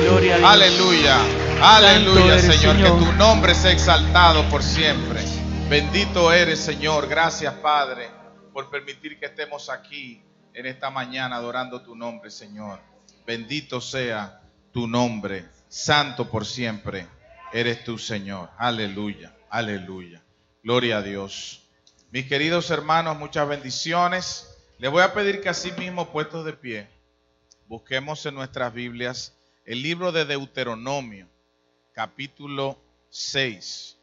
Gloria a Dios. Aleluya, aleluya, eres, Señor, Señor. que tu nombre sea exaltado por siempre. Bendito eres, Señor. Gracias, Padre, por permitir que estemos aquí en esta mañana adorando tu nombre, Señor. Bendito sea tu nombre, santo por siempre eres tú, Señor. Aleluya, aleluya. Gloria a Dios. Mis queridos hermanos, muchas bendiciones. Les voy a pedir que así mismo, puestos de pie, busquemos en nuestras Biblias el libro de Deuteronomio, capítulo 6.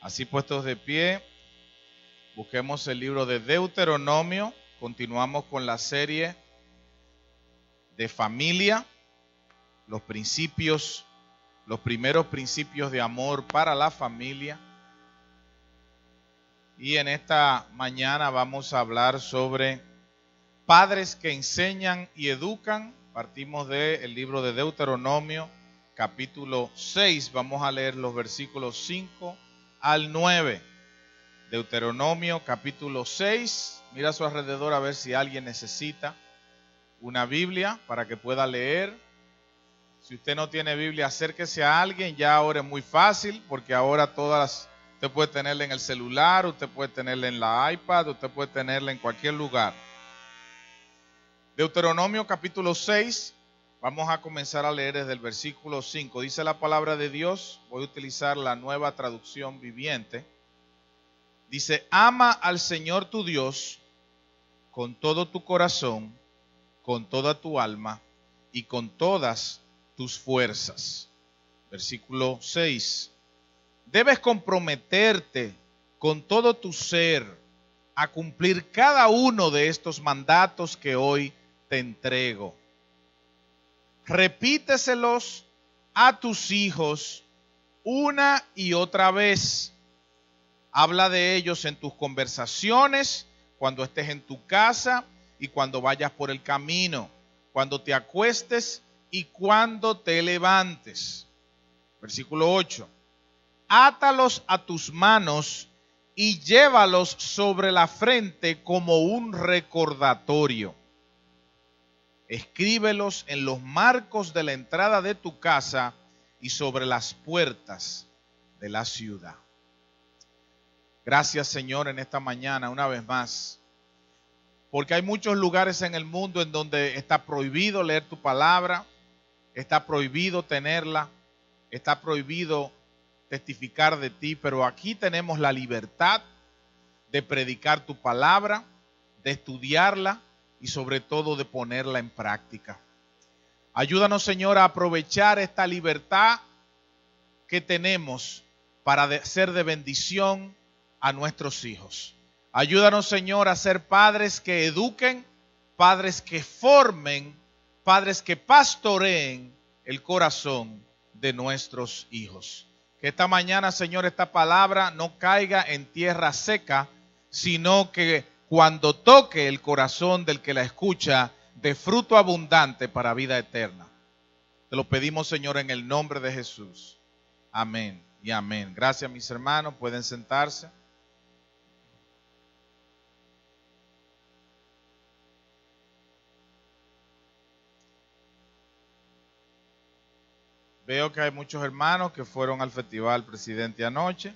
Así puestos de pie, busquemos el libro de Deuteronomio. Continuamos con la serie de familia, los primeros principios de amor para la familia. Y en esta mañana vamos a hablar sobre padres que enseñan y educan. Partimos del libro de Deuteronomio, capítulo 6. Vamos a leer los versículos 5 al 9. Deuteronomio, capítulo 6. Mira a su alrededor a ver si alguien necesita una Biblia para que pueda leer. Si usted no tiene Biblia, acérquese a alguien. Ya ahora es muy fácil, porque ahora usted puede tenerla en el celular, usted puede tenerla en la iPad, usted puede tenerla en cualquier lugar. Deuteronomio capítulo 6, vamos a comenzar a leer desde el versículo 5. Dice la palabra de Dios, voy a utilizar la Nueva Traducción Viviente. Dice: ama al Señor tu Dios con todo tu corazón, con toda tu alma y con todas tus fuerzas. Versículo 6. Debes comprometerte con todo tu ser a cumplir cada uno de estos mandatos que hoy te entrego. Repíteselos a tus hijos una y otra vez. Habla de ellos en tus conversaciones, cuando estés en tu casa y cuando vayas por el camino, cuando te acuestes y cuando te levantes. Versículo 8. Átalos a tus manos y llévalos sobre la frente como un recordatorio. Escríbelos en los marcos de la entrada de tu casa y sobre las puertas de la ciudad. Gracias, Señor, en esta mañana una vez más, porque hay muchos lugares en el mundo en donde está prohibido leer tu palabra, está prohibido tenerla, está prohibido testificar de ti, pero aquí tenemos la libertad de predicar tu palabra, de estudiarla y sobre todo de ponerla en práctica. Ayúdanos, Señor, a aprovechar esta libertad que tenemos para ser de bendición a nuestros hijos. Ayúdanos, Señor, a ser padres que eduquen, padres que formen, padres que pastoreen el corazón de nuestros hijos. Que esta mañana, Señor, esta palabra no caiga en tierra seca, sino que cuando toque el corazón del que la escucha, dé fruto abundante para vida eterna. Te lo pedimos, Señor, en el nombre de Jesús. Amén y amén. Gracias, mis hermanos. Pueden sentarse. Veo que hay muchos hermanos que fueron al Festival Presidente anoche.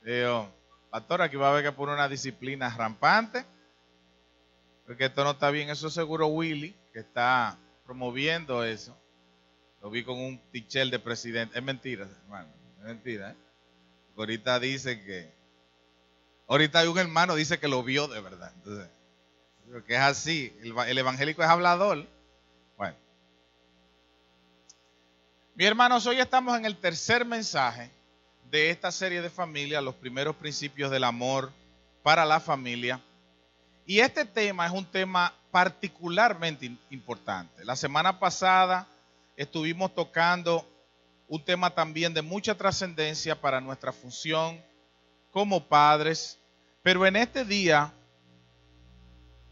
Veo, pastor, aquí va a haber que poner una disciplina rampante, porque esto no está bien. Eso es seguro Willy, que está promoviendo eso. Lo vi con un tichel de presidente. Es mentira, hermano, es mentira, ¿eh? Ahorita dice que, ahorita hay un hermano dice que lo vio de verdad. Entonces, creo que es así. El evangélico es hablador. Bueno. Mis hermanos, hoy estamos en el tercer mensaje de esta serie de familia, los primeros principios del amor para la familia. Y este tema es un tema particularmente importante. La semana pasada estuvimos tocando un tema también de mucha trascendencia para nuestra función como padres, pero en este día,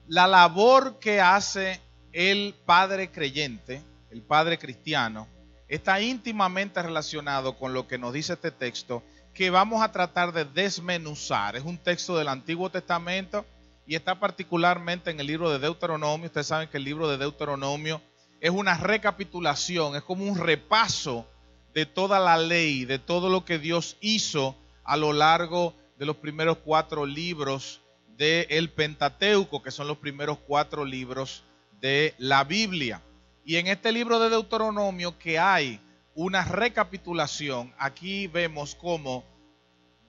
la labor que hace el padre creyente, el padre cristiano, está íntimamente relacionado con lo que nos dice este texto, que vamos a tratar de desmenuzar. Es un texto del Antiguo Testamento y está particularmente en el libro de Deuteronomio. Ustedes saben que el libro de Deuteronomio es una recapitulación, es como un repaso de toda la ley, de todo lo que Dios hizo a lo largo de los primeros 4 libros del Pentateuco, que son los primeros 4 libros de la Biblia. Y en este libro de Deuteronomio que hay una recapitulación, aquí vemos cómo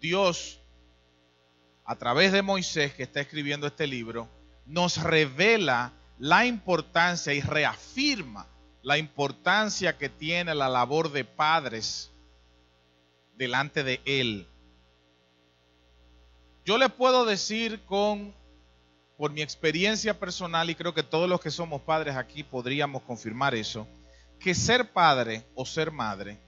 Dios, a través de Moisés, que está escribiendo este libro, nos revela la importancia y reafirma la importancia que tiene la labor de padres delante de Él. Yo les puedo decir por mi experiencia personal, y creo que todos los que somos padres aquí podríamos confirmar eso, que ser padre o ser madre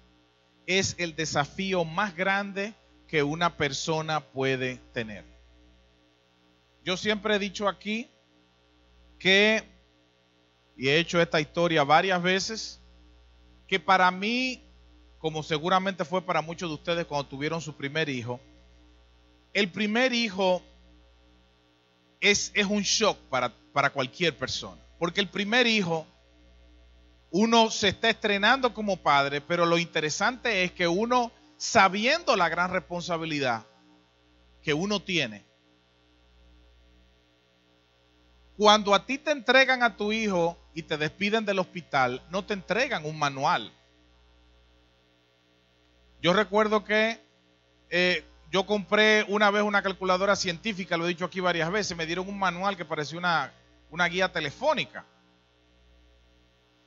es el desafío más grande que una persona puede tener. Yo siempre he dicho aquí que, y he hecho esta historia varias veces, que para mí, como seguramente fue para muchos de ustedes cuando tuvieron su primer hijo, el primer hijo es un shock para cualquier persona. Porque el primer hijo, uno se está estrenando como padre, pero lo interesante es que uno, sabiendo la gran responsabilidad que uno tiene, cuando a ti te entregan a tu hijo y te despiden del hospital, no te entregan un manual. Yo recuerdo que yo compré una vez una calculadora científica, lo he dicho aquí varias veces, me dieron un manual que parecía una guía telefónica.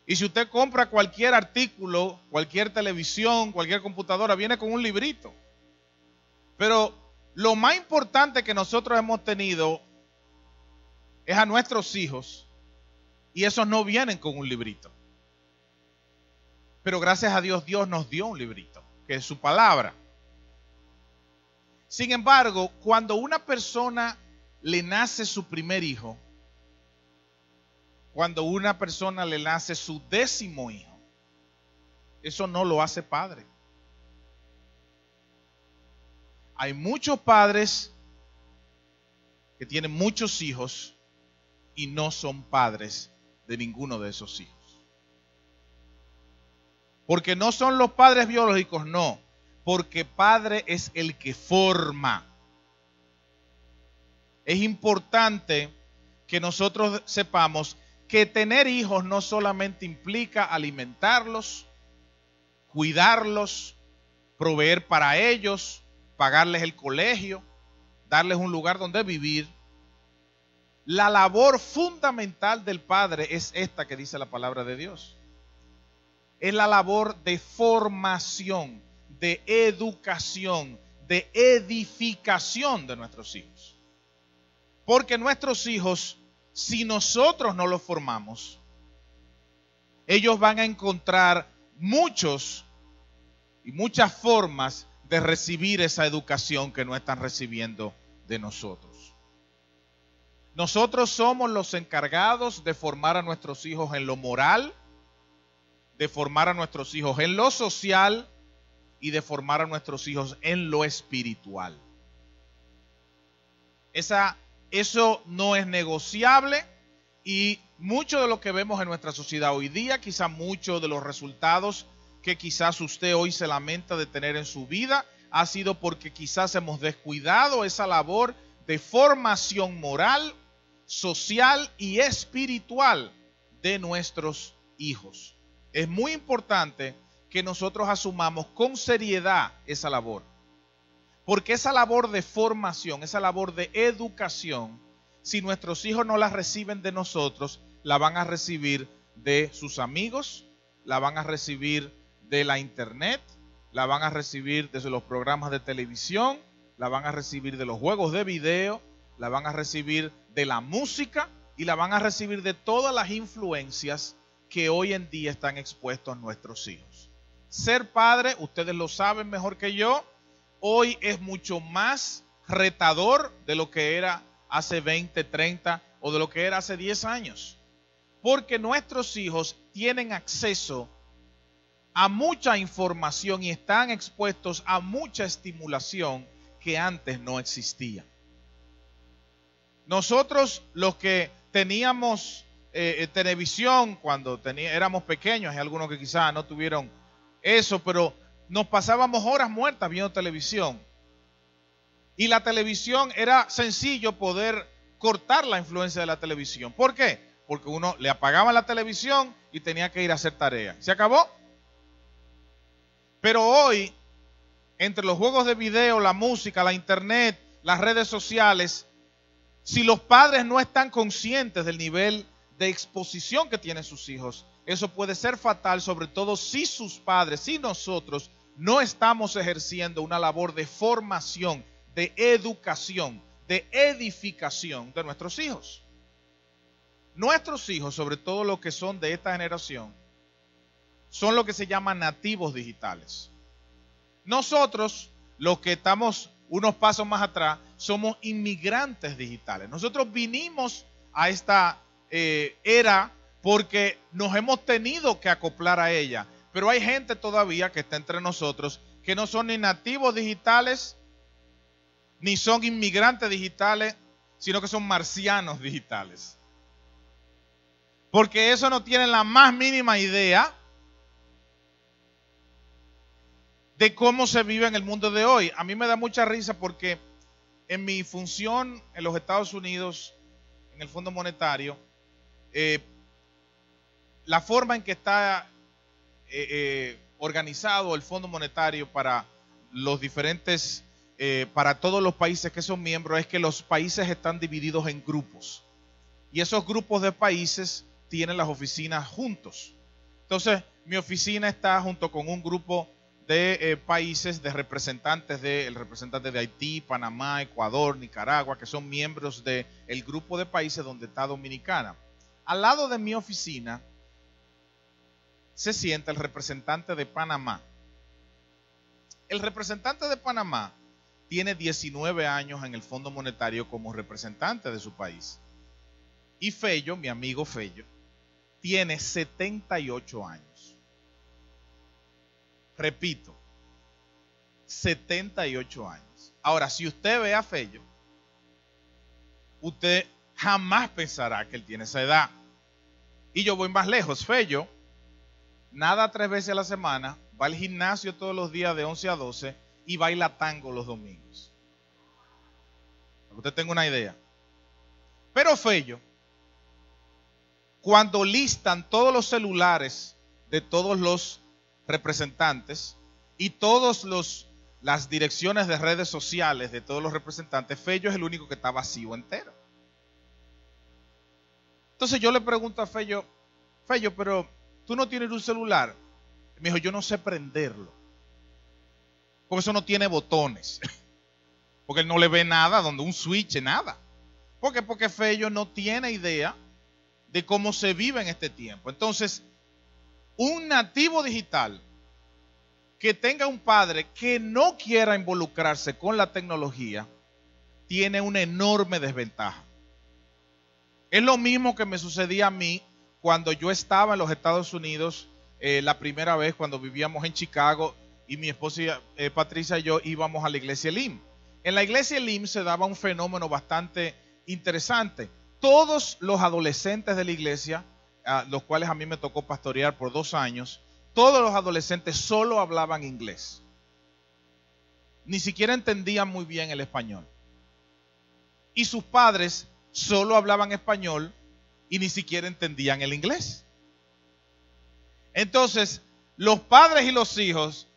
Y si usted compra cualquier artículo, cualquier televisión, cualquier computadora, viene con un librito. Pero lo más importante que nosotros hemos tenido es a nuestros hijos, y esos no vienen con un librito. Pero gracias a Dios, Dios nos dio un librito, que es su palabra. Sin embargo, cuando una persona le nace su primer hijo, cuando una persona le nace su 10º hijo, eso no lo hace padre. Hay muchos padres que tienen muchos hijos y no son padres de ninguno de esos hijos. Porque no son los padres biológicos, no. Porque padre es el que forma. Es importante que nosotros sepamos que tener hijos no solamente implica alimentarlos, cuidarlos, proveer para ellos, pagarles el colegio, darles un lugar donde vivir. La labor fundamental del padre es esta que dice la palabra de Dios. Es la labor de formación, de educación, de edificación de nuestros hijos. Porque nuestros hijos, si nosotros no los formamos, ellos van a encontrar muchas formas de recibir esa educación que no están recibiendo de nosotros. Nosotros somos los encargados de formar a nuestros hijos en lo moral, de formar a nuestros hijos en lo social y de formar a nuestros hijos en lo espiritual. Eso no es negociable, y mucho de lo que vemos en nuestra sociedad hoy día, quizás muchos de los resultados que quizás usted hoy se lamenta de tener en su vida, ha sido porque quizás hemos descuidado esa labor de formación moral, social y espiritual de nuestros hijos. Es muy importante que nosotros asumamos con seriedad esa labor, porque esa labor de formación, esa labor de educación, si nuestros hijos no la reciben de nosotros, la van a recibir de sus amigos, la van a recibir de la internet, la van a recibir desde los programas de televisión, la van a recibir de los juegos de video, la van a recibir de la música y la van a recibir de todas las influencias que hoy en día están expuestos nuestros hijos. Ser padre, ustedes lo saben mejor que yo, hoy es mucho más retador de lo que era hace 20, 30 o de lo que era hace 10 años. Porque nuestros hijos tienen acceso a mucha información y están expuestos a mucha estimulación que antes no existía. Nosotros los que teníamos televisión cuando éramos pequeños, hay algunos que quizás no tuvieron eso, pero nos pasábamos horas muertas viendo televisión. Y la televisión era sencillo poder cortar la influencia de la televisión. ¿Por qué? Porque uno le apagaba la televisión y tenía que ir a hacer tarea. ¿Se acabó? Pero hoy, entre los juegos de video, la música, la internet, las redes sociales, si los padres no están conscientes del nivel de exposición que tienen sus hijos, eso puede ser fatal, sobre todo si sus padres, si nosotros no estamos ejerciendo una labor de formación, de educación, de edificación de nuestros hijos. Nuestros hijos, sobre todo los que son de esta generación, son lo que se llaman nativos digitales. Nosotros, los que estamos unos pasos más atrás, somos inmigrantes digitales. Nosotros vinimos a esta era porque nos hemos tenido que acoplar a ella. Pero hay gente todavía que está entre nosotros que no son ni nativos digitales, ni son inmigrantes digitales, sino que son marcianos digitales. Porque eso no tienen la más mínima idea de cómo se vive en el mundo de hoy. A mí me da mucha risa porque en mi función en los Estados Unidos, en el Fondo Monetario, la forma en que está organizado el Fondo Monetario para los diferentes, para todos los países que son miembros, es que los países están divididos en grupos. Y esos grupos de países tienen las oficinas juntos. Entonces, mi oficina está junto con un grupo de países, de representantes el representante de Haití, Panamá, Ecuador, Nicaragua, que son miembros del grupo de países donde está Dominicana. Al lado de mi oficina se sienta el representante de Panamá. El representante de Panamá tiene 19 años en el Fondo Monetario como representante de su país. Y Fello, mi amigo Fello, tiene 78 años. Repito, 78 años. Ahora, si usted ve a Fello, usted jamás pensará que él tiene esa edad. Y yo voy más lejos. Fello nada 3 veces a la semana, va al gimnasio todos los días de 11 a 12 y baila tango los domingos. Para que usted tenga una idea. Pero Fello, cuando listan todos los celulares de todos los representantes y todas las direcciones de redes sociales de todos los representantes, Fello es el único que está vacío entero. Entonces yo le pregunto a Fello, pero tú no tienes un celular. Me dijo, yo no sé prenderlo, porque eso no tiene botones, porque él no le ve nada, donde un switch, nada. ¿Por qué? Porque Fello no tiene idea de cómo se vive en este tiempo. Entonces, un nativo digital que tenga un padre que no quiera involucrarse con la tecnología tiene una enorme desventaja. Es lo mismo que me sucedía a mí cuando yo estaba en los Estados Unidos la primera vez, cuando vivíamos en Chicago y mi esposa Patricia y yo íbamos a la iglesia Elim. En la iglesia Elim se daba un fenómeno bastante interesante. Todos los adolescentes de la iglesia, los cuales a mí me tocó pastorear por 2 años, todos los adolescentes solo hablaban inglés. Ni siquiera entendían muy bien el español. Y sus padres solo hablaban español y ni siquiera entendían el inglés. Entonces, los padres y los hijos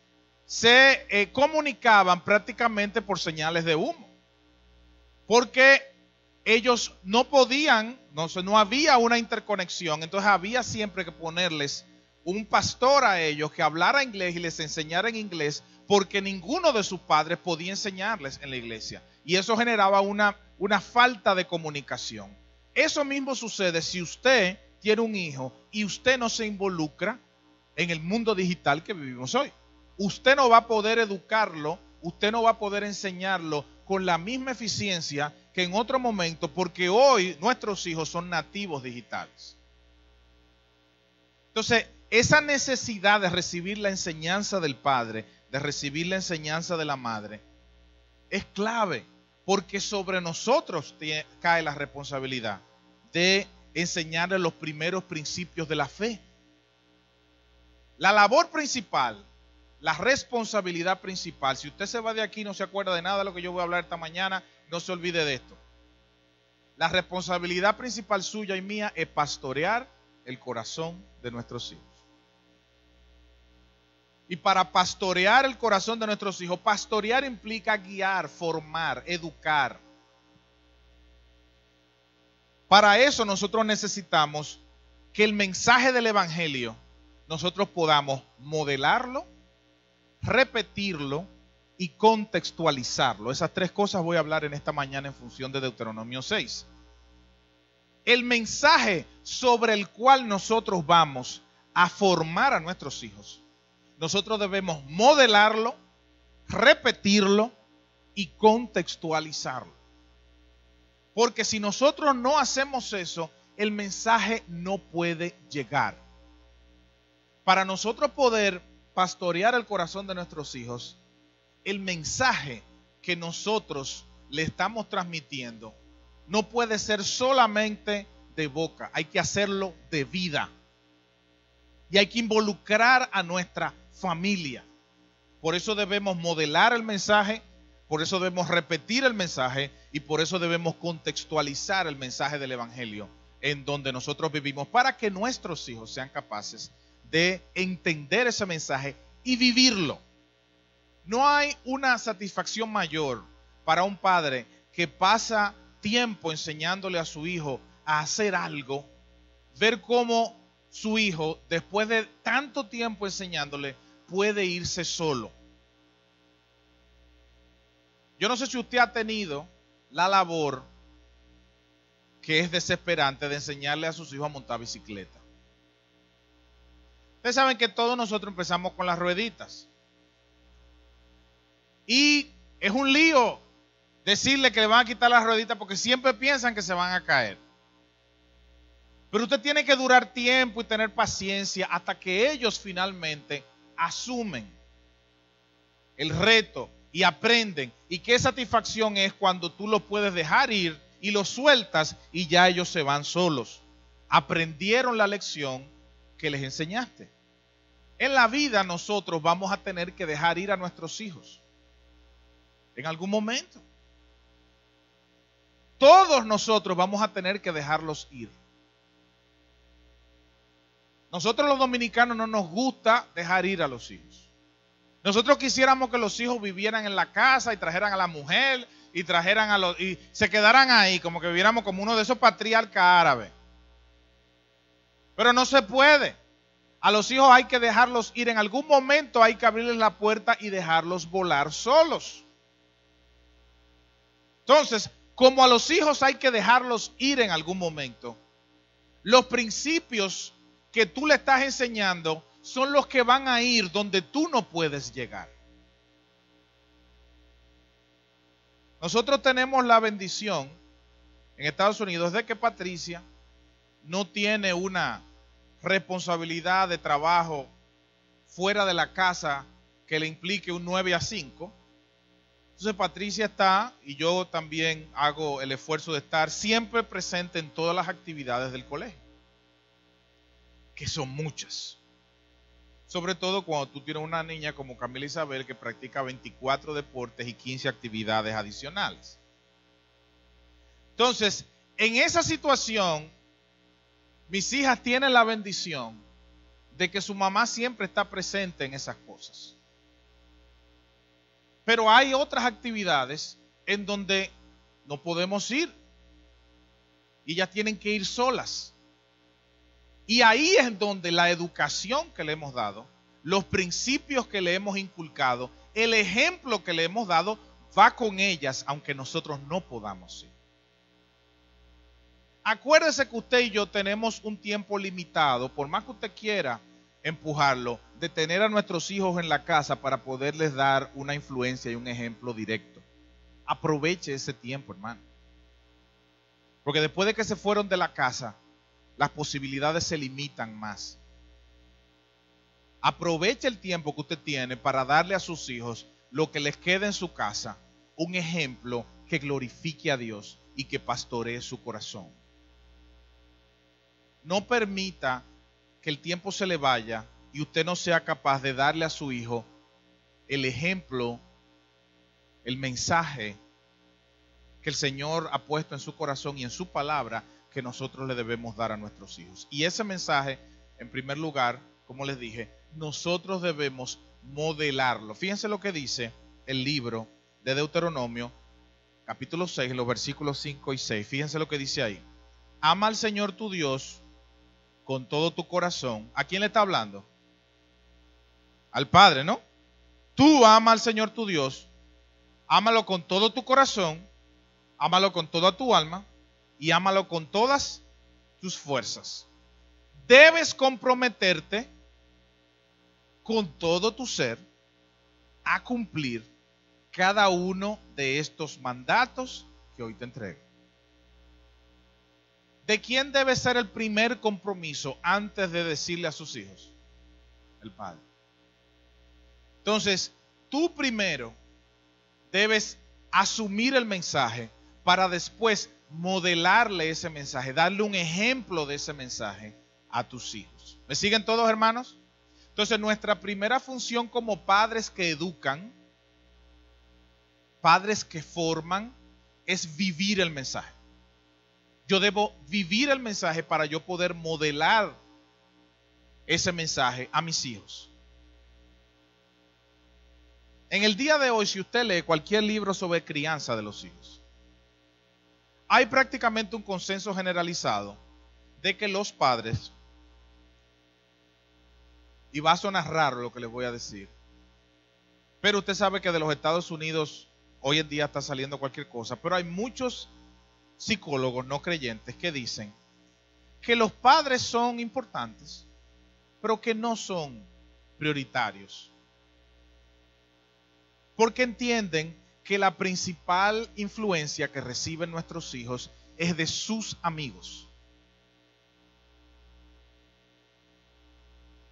se comunicaban prácticamente por señales de humo. Porque ellos no podían, no había una interconexión, entonces había siempre que ponerles un pastor a ellos que hablara inglés y les enseñara en inglés, porque ninguno de sus padres podía enseñarles en la iglesia. Y eso generaba una falta de comunicación. Eso mismo sucede si usted tiene un hijo y usted no se involucra en el mundo digital que vivimos hoy. Usted no va a poder educarlo, usted no va a poder enseñarlo con la misma eficiencia que en otro momento, porque hoy nuestros hijos son nativos digitales. Entonces, esa necesidad de recibir la enseñanza del padre, de recibir la enseñanza de la madre, es clave. Porque sobre nosotros cae la responsabilidad de enseñarles los primeros principios de la fe. La labor principal, la responsabilidad principal, si usted se va de aquí y no se acuerda de nada de lo que yo voy a hablar esta mañana, no se olvide de esto. La responsabilidad principal suya y mía es pastorear el corazón de nuestros hijos. Y para pastorear el corazón de nuestros hijos, pastorear implica guiar, formar, educar. Para eso nosotros necesitamos que el mensaje del Evangelio nosotros podamos modelarlo, repetirlo y contextualizarlo. Esas tres cosas voy a hablar en esta mañana en función de Deuteronomio 6. El mensaje sobre el cual nosotros vamos a formar a nuestros hijos, nosotros debemos modelarlo, repetirlo y contextualizarlo. Porque si nosotros no hacemos eso, el mensaje no puede llegar. Para nosotros poder pastorear el corazón de nuestros hijos, el mensaje que nosotros le estamos transmitiendo no puede ser solamente de boca, hay que hacerlo de vida. Y hay que involucrar a nuestra familia. Por eso debemos modelar el mensaje, por eso debemos repetir el mensaje y por eso debemos contextualizar el mensaje del Evangelio en donde nosotros vivimos para que nuestros hijos sean capaces de entender ese mensaje y vivirlo. No hay una satisfacción mayor para un padre que pasa tiempo enseñándole a su hijo a hacer algo, ver cómo su hijo, después de tanto tiempo enseñándole, puede irse solo. Yo no sé si usted ha tenido la labor que es desesperante de enseñarle a sus hijos a montar bicicleta. Ustedes saben que todos nosotros empezamos con las rueditas. Y es un lío decirle que le van a quitar las rueditas porque siempre piensan que se van a caer. Pero usted tiene que durar tiempo y tener paciencia hasta que ellos finalmente asumen el reto y aprenden. Y qué satisfacción es cuando tú los puedes dejar ir y los sueltas y ya ellos se van solos. Aprendieron la lección que les enseñaste. En la vida nosotros vamos a tener que dejar ir a nuestros hijos. En algún momento. Todos nosotros vamos a tener que dejarlos ir. Nosotros los dominicanos no nos gusta dejar ir a los hijos. Nosotros quisiéramos que los hijos vivieran en la casa y trajeran a la mujer y trajeran a los y se quedaran ahí, como que viviéramos como uno de esos patriarcas árabes. Pero no se puede. A los hijos hay que dejarlos ir. En algún momento hay que abrirles la puerta y dejarlos volar solos. Entonces, como a los hijos hay que dejarlos ir en algún momento, los principios que tú le estás enseñando son los que van a ir donde tú no puedes llegar. Nosotros tenemos la bendición en Estados Unidos de que Patricia no tiene una responsabilidad de trabajo fuera de la casa que le implique un 9 a 5. Entonces Patricia está, y yo también hago el esfuerzo de estar siempre presente en todas las actividades del colegio, que son muchas. Sobre todo cuando tú tienes una niña como Camila Isabel que practica 24 deportes y 15 actividades adicionales. Entonces, en esa situación, mis hijas tienen la bendición de que su mamá siempre está presente en esas cosas. Pero hay otras actividades en donde no podemos ir y ellas tienen que ir solas. Y ahí es donde la educación que le hemos dado, los principios que le hemos inculcado, el ejemplo que le hemos dado, va con ellas, aunque nosotros no podamos ir. Acuérdese que usted y yo tenemos un tiempo limitado, por más que usted quiera empujarlo, de tener a nuestros hijos en la casa para poderles dar una influencia y un ejemplo directo. Aproveche ese tiempo, hermano. Porque después de que se fueron de la casa, las posibilidades se limitan más. Aproveche el tiempo que usted tiene para darle a sus hijos lo que les quede en su casa, un ejemplo que glorifique a Dios y que pastoree su corazón. No permita que el tiempo se le vaya y usted no sea capaz de darle a su hijo el ejemplo, el mensaje que el Señor ha puesto en su corazón y en su palabra que nosotros le debemos dar a nuestros hijos. Y ese mensaje, en primer lugar, como les dije, nosotros debemos modelarlo. Fíjense lo que dice el libro de Deuteronomio, capítulo 6, los versículos 5 y 6. Fíjense lo que dice ahí. Ama al Señor tu Dios con todo tu corazón. ¿A quién le está hablando? Al Padre, ¿no? Tú ama al Señor tu Dios, ámalo con todo tu corazón, ámalo con toda tu alma y ámalo con todas tus fuerzas. Debes comprometerte con todo tu ser a cumplir cada uno de estos mandatos que hoy te entrego. ¿De quién debe ser el primer compromiso antes de decirle a sus hijos? El Padre. Entonces, tú primero debes asumir el mensaje para después modelarle ese mensaje, darle un ejemplo de ese mensaje a tus hijos. ¿Me siguen todos, hermanos? Entonces, nuestra primera función como padres que educan, padres que forman, es vivir el mensaje. Yo debo vivir el mensaje para yo poder modelar ese mensaje a mis hijos. En el día de hoy, si usted lee cualquier libro sobre crianza de los hijos, hay prácticamente un consenso generalizado de que los padres, y va a sonar raro lo que les voy a decir, pero usted sabe que de los Estados Unidos hoy en día está saliendo cualquier cosa, pero hay muchos psicólogos no creyentes que dicen que los padres son importantes, pero que no son prioritarios. Porque entienden que la principal influencia que reciben nuestros hijos es de sus amigos.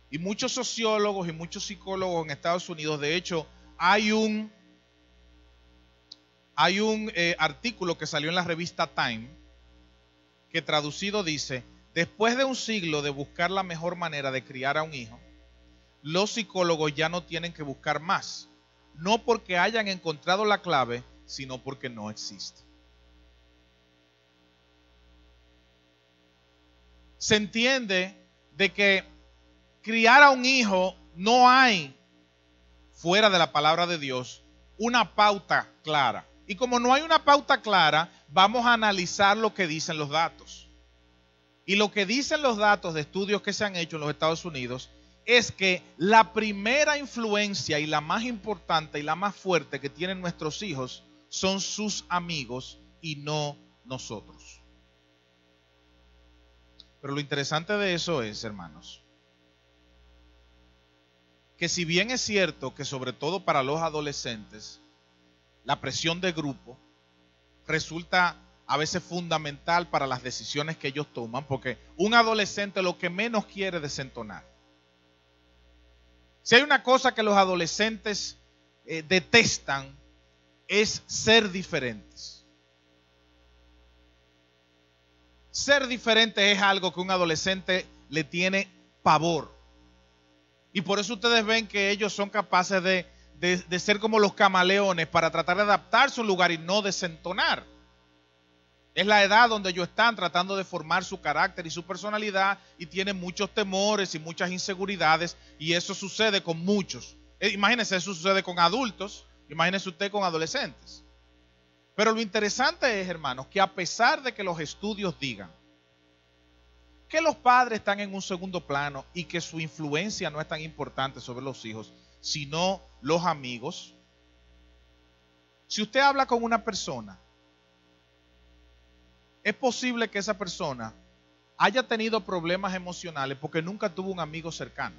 Y muchos sociólogos y muchos psicólogos en Estados Unidos, de hecho, hay un artículo que salió en la revista Time, que traducido dice: después de un siglo de buscar la mejor manera de criar a un hijo, los psicólogos ya no tienen que buscar más. No porque hayan encontrado la clave, sino porque no existe. Se entiende de que criar a un hijo no hay, fuera de la palabra de Dios, una pauta clara. Y como no hay una pauta clara, vamos a analizar lo que dicen los datos. Y lo que dicen los datos de estudios que se han hecho en los Estados Unidos es que la primera influencia y la más importante y la más fuerte que tienen nuestros hijos son sus amigos y no nosotros. Pero lo interesante de eso es, hermanos, que si bien es cierto que sobre todo para los adolescentes la presión de grupo resulta a veces fundamental para las decisiones que ellos toman, porque un adolescente lo que menos quiere es desentonar. Si hay una cosa que los adolescentes detestan, es ser diferentes. Ser diferente es algo que un adolescente le tiene pavor. Y por eso ustedes ven que ellos son capaces de ser como los camaleones para tratar de adaptarse a un lugar y no desentonar. Es la edad donde ellos están tratando de formar su carácter y su personalidad y tienen muchos temores y muchas inseguridades, y eso sucede con muchos. Imagínense, eso sucede con adultos, imagínense usted con adolescentes. Pero lo interesante es, hermanos, que a pesar de que los estudios digan que los padres están en un segundo plano y que su influencia no es tan importante sobre los hijos, sino los amigos, si usted habla con una persona, es posible que esa persona haya tenido problemas emocionales porque nunca tuvo un amigo cercano.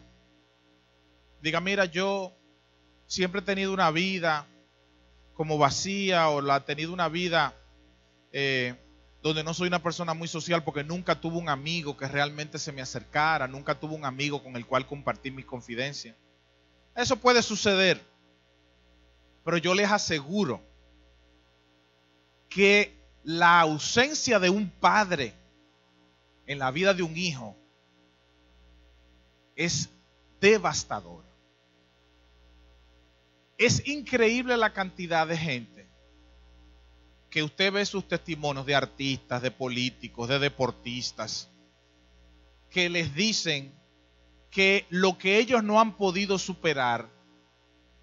Diga, mira, yo siempre he tenido una vida como vacía, o he tenido una vida donde no soy una persona muy social porque nunca tuve un amigo que realmente se me acercara, nunca tuve un amigo con el cual compartir mis confidencias. Eso puede suceder, pero yo les aseguro que la ausencia de un padre en la vida de un hijo es devastadora. Es increíble la cantidad de gente que usted ve sus testimonios de artistas, de políticos, de deportistas, que les dicen que lo que ellos no han podido superar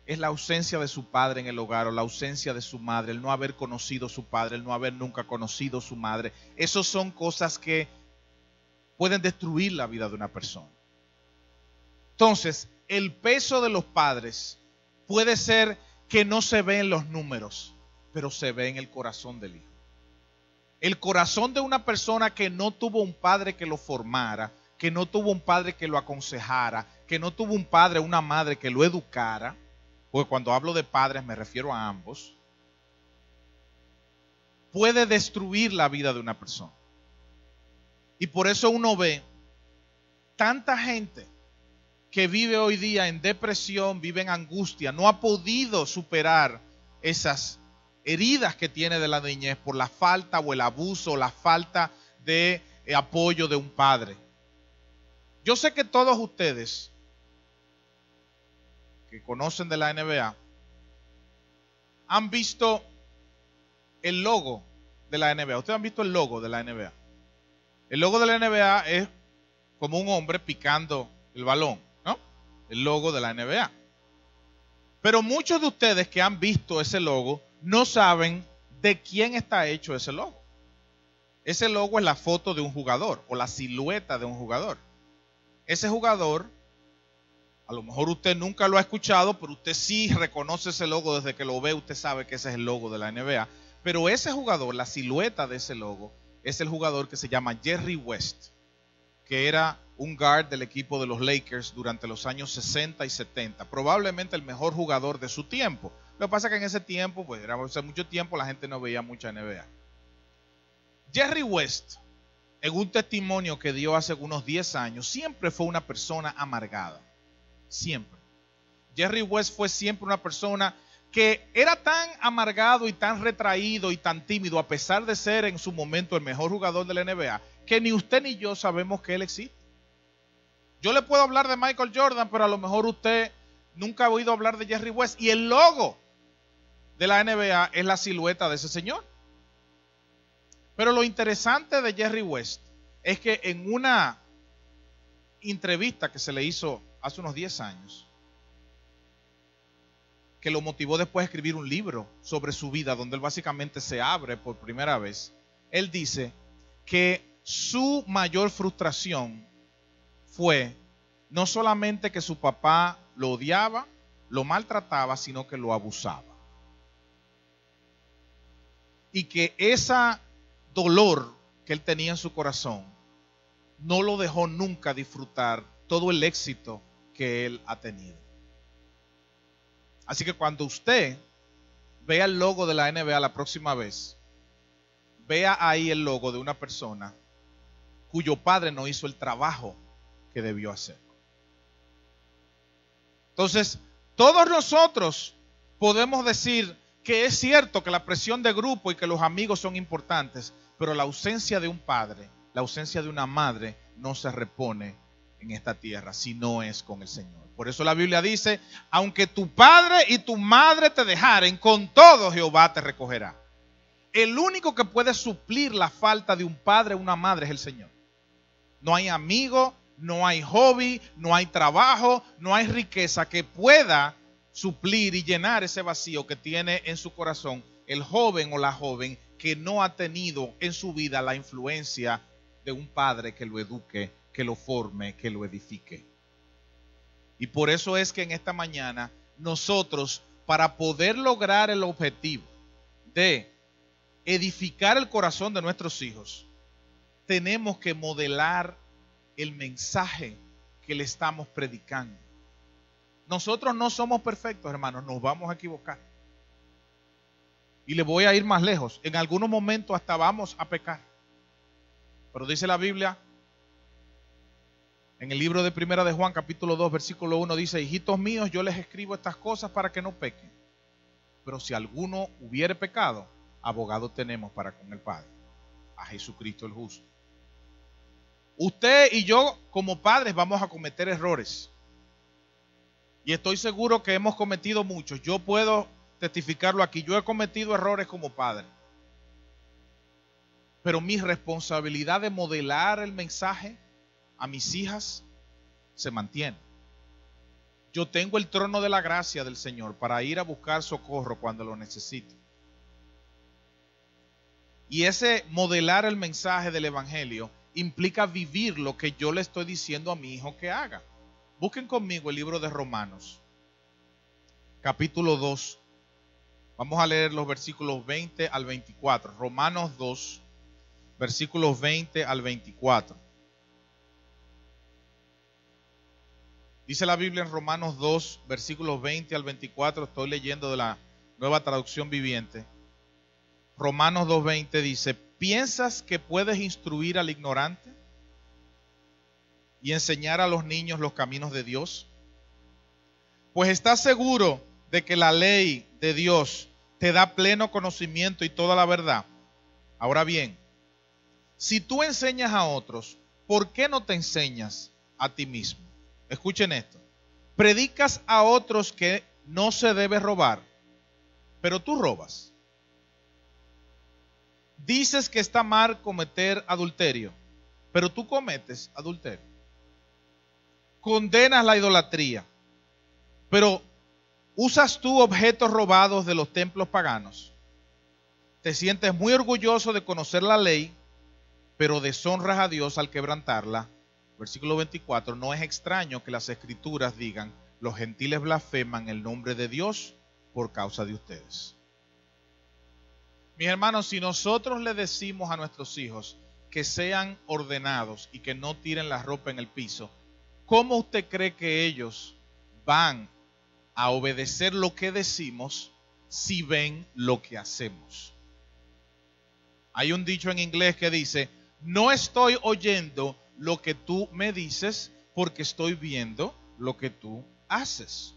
es la ausencia de su padre en el hogar o la ausencia de su madre, el no haber conocido a su padre, el no haber nunca conocido a su madre. Esas son cosas que pueden destruir la vida de una persona. Entonces, el peso de los padres puede ser que no se ve en los números, pero se ve en el corazón del hijo. El corazón de una persona que no tuvo un padre que lo formara, que no tuvo un padre que lo aconsejara, que no tuvo un padre o una madre que lo educara, porque cuando hablo de padres me refiero a ambos, puede destruir la vida de una persona. Y por eso uno ve tanta gente que vive hoy día en depresión, vive en angustia, no ha podido superar esas heridas que tiene de la niñez por la falta o el abuso o la falta de apoyo de un padre. Yo sé que todos ustedes que conocen de la NBA han visto el logo de la NBA. Ustedes han visto el logo de la NBA. El logo de la NBA es como un hombre picando el balón, ¿no? El logo de la NBA. Pero muchos de ustedes que han visto ese logo no saben de quién está hecho ese logo. Ese logo es la foto de un jugador o la silueta de un jugador. Ese jugador, a lo mejor usted nunca lo ha escuchado, pero usted sí reconoce ese logo desde que lo ve, usted sabe que ese es el logo de la NBA. Pero ese jugador, la silueta de ese logo, es el jugador que se llama Jerry West, que era un guard del equipo de los Lakers durante los años 60 y 70, probablemente el mejor jugador de su tiempo. Lo que pasa es que en ese tiempo, pues era hace mucho tiempo, la gente no veía mucha NBA. Jerry West, en un testimonio que dio hace unos 10 años, siempre fue una persona amargada. Siempre. Jerry West fue siempre una persona que era tan amargado y tan retraído y tan tímido, a pesar de ser en su momento el mejor jugador de la NBA, que ni usted ni yo sabemos que él existe. Yo le puedo hablar de Michael Jordan, pero a lo mejor usted nunca ha oído hablar de Jerry West. Y el logo de la NBA es la silueta de ese señor. Pero lo interesante de Jerry West es que en una entrevista que se le hizo hace unos 10 años, que lo motivó después a escribir un libro sobre su vida, donde él básicamente se abre por primera vez, él dice que su mayor frustración fue no solamente que su papá lo odiaba, lo maltrataba, sino que lo abusaba. Y que ese dolor que él tenía en su corazón no lo dejó nunca disfrutar todo el éxito que él ha tenido. Así que cuando usted vea el logo de la NBA la próxima vez, vea ahí el logo de una persona cuyo padre no hizo el trabajo que debió hacer. Entonces, todos nosotros podemos decir que es cierto que la presión de grupo y que los amigos son importantes, pero la ausencia de un padre, la ausencia de una madre no se repone en esta tierra si no es con el Señor. Por eso la Biblia dice, aunque tu padre y tu madre te dejaren, con todo Jehová te recogerá. El único que puede suplir la falta de un padre o una madre es el Señor. No hay amigo, no hay hobby, no hay trabajo, no hay riqueza que pueda suplir y llenar ese vacío que tiene en su corazón el joven o la joven que no ha tenido en su vida la influencia de un padre que lo eduque, que lo forme, que lo edifique. Y por eso es que en esta mañana nosotros, para poder lograr el objetivo de edificar el corazón de nuestros hijos, tenemos que modelar el mensaje que le estamos predicando. Nosotros no somos perfectos, hermanos, nos vamos a equivocar. Y le voy a ir más lejos. En algunos momentos hasta vamos a pecar. Pero dice la Biblia, en el libro de Primera de Juan, capítulo 2, versículo 1, dice, hijitos míos, yo les escribo estas cosas para que no pequen. Pero si alguno hubiere pecado, abogado tenemos para con el Padre, a Jesucristo el justo. Usted y yo como padres vamos a cometer errores. Y estoy seguro que hemos cometido muchos. Yo puedo testificarlo aquí. Yo he cometido errores como padre. Pero mi responsabilidad de modelar el mensaje a mis hijas se mantiene. Yo tengo el trono de la gracia del Señor para ir a buscar socorro cuando lo necesite. Y ese modelar el mensaje del Evangelio implica vivir lo que yo le estoy diciendo a mi hijo que haga. Busquen conmigo el libro de Romanos, capítulo 2. Vamos a leer los versículos 20 al 24. Romanos 2, versículos 20 al 24. Dice la Biblia en Romanos 2, versículos 20 al 24. Estoy leyendo de la Nueva Traducción Viviente. Romanos 2:20 dice: ¿piensas que puedes instruir al ignorante y enseñar a los niños los caminos de Dios? Pues estás seguro de que la ley de Dios te da pleno conocimiento y toda la verdad. Ahora bien, si tú enseñas a otros, ¿por qué no te enseñas a ti mismo? Escuchen esto. Predicas a otros que no se debe robar, pero tú robas. Dices que está mal cometer adulterio, pero tú cometes adulterio. Condenas la idolatría, pero usas tú objetos robados de los templos paganos. Te sientes muy orgulloso de conocer la ley, pero deshonras a Dios al quebrantarla. Versículo 24, no es extraño que las escrituras digan: los gentiles blasfeman el nombre de Dios por causa de ustedes. Mis hermanos, si nosotros le decimos a nuestros hijos que sean ordenados y que no tiren la ropa en el piso, ¿cómo usted cree que ellos van a obedecer lo que decimos si ven lo que hacemos? Hay un dicho en inglés que dice: no estoy oyendo lo que tú me dices porque estoy viendo lo que tú haces.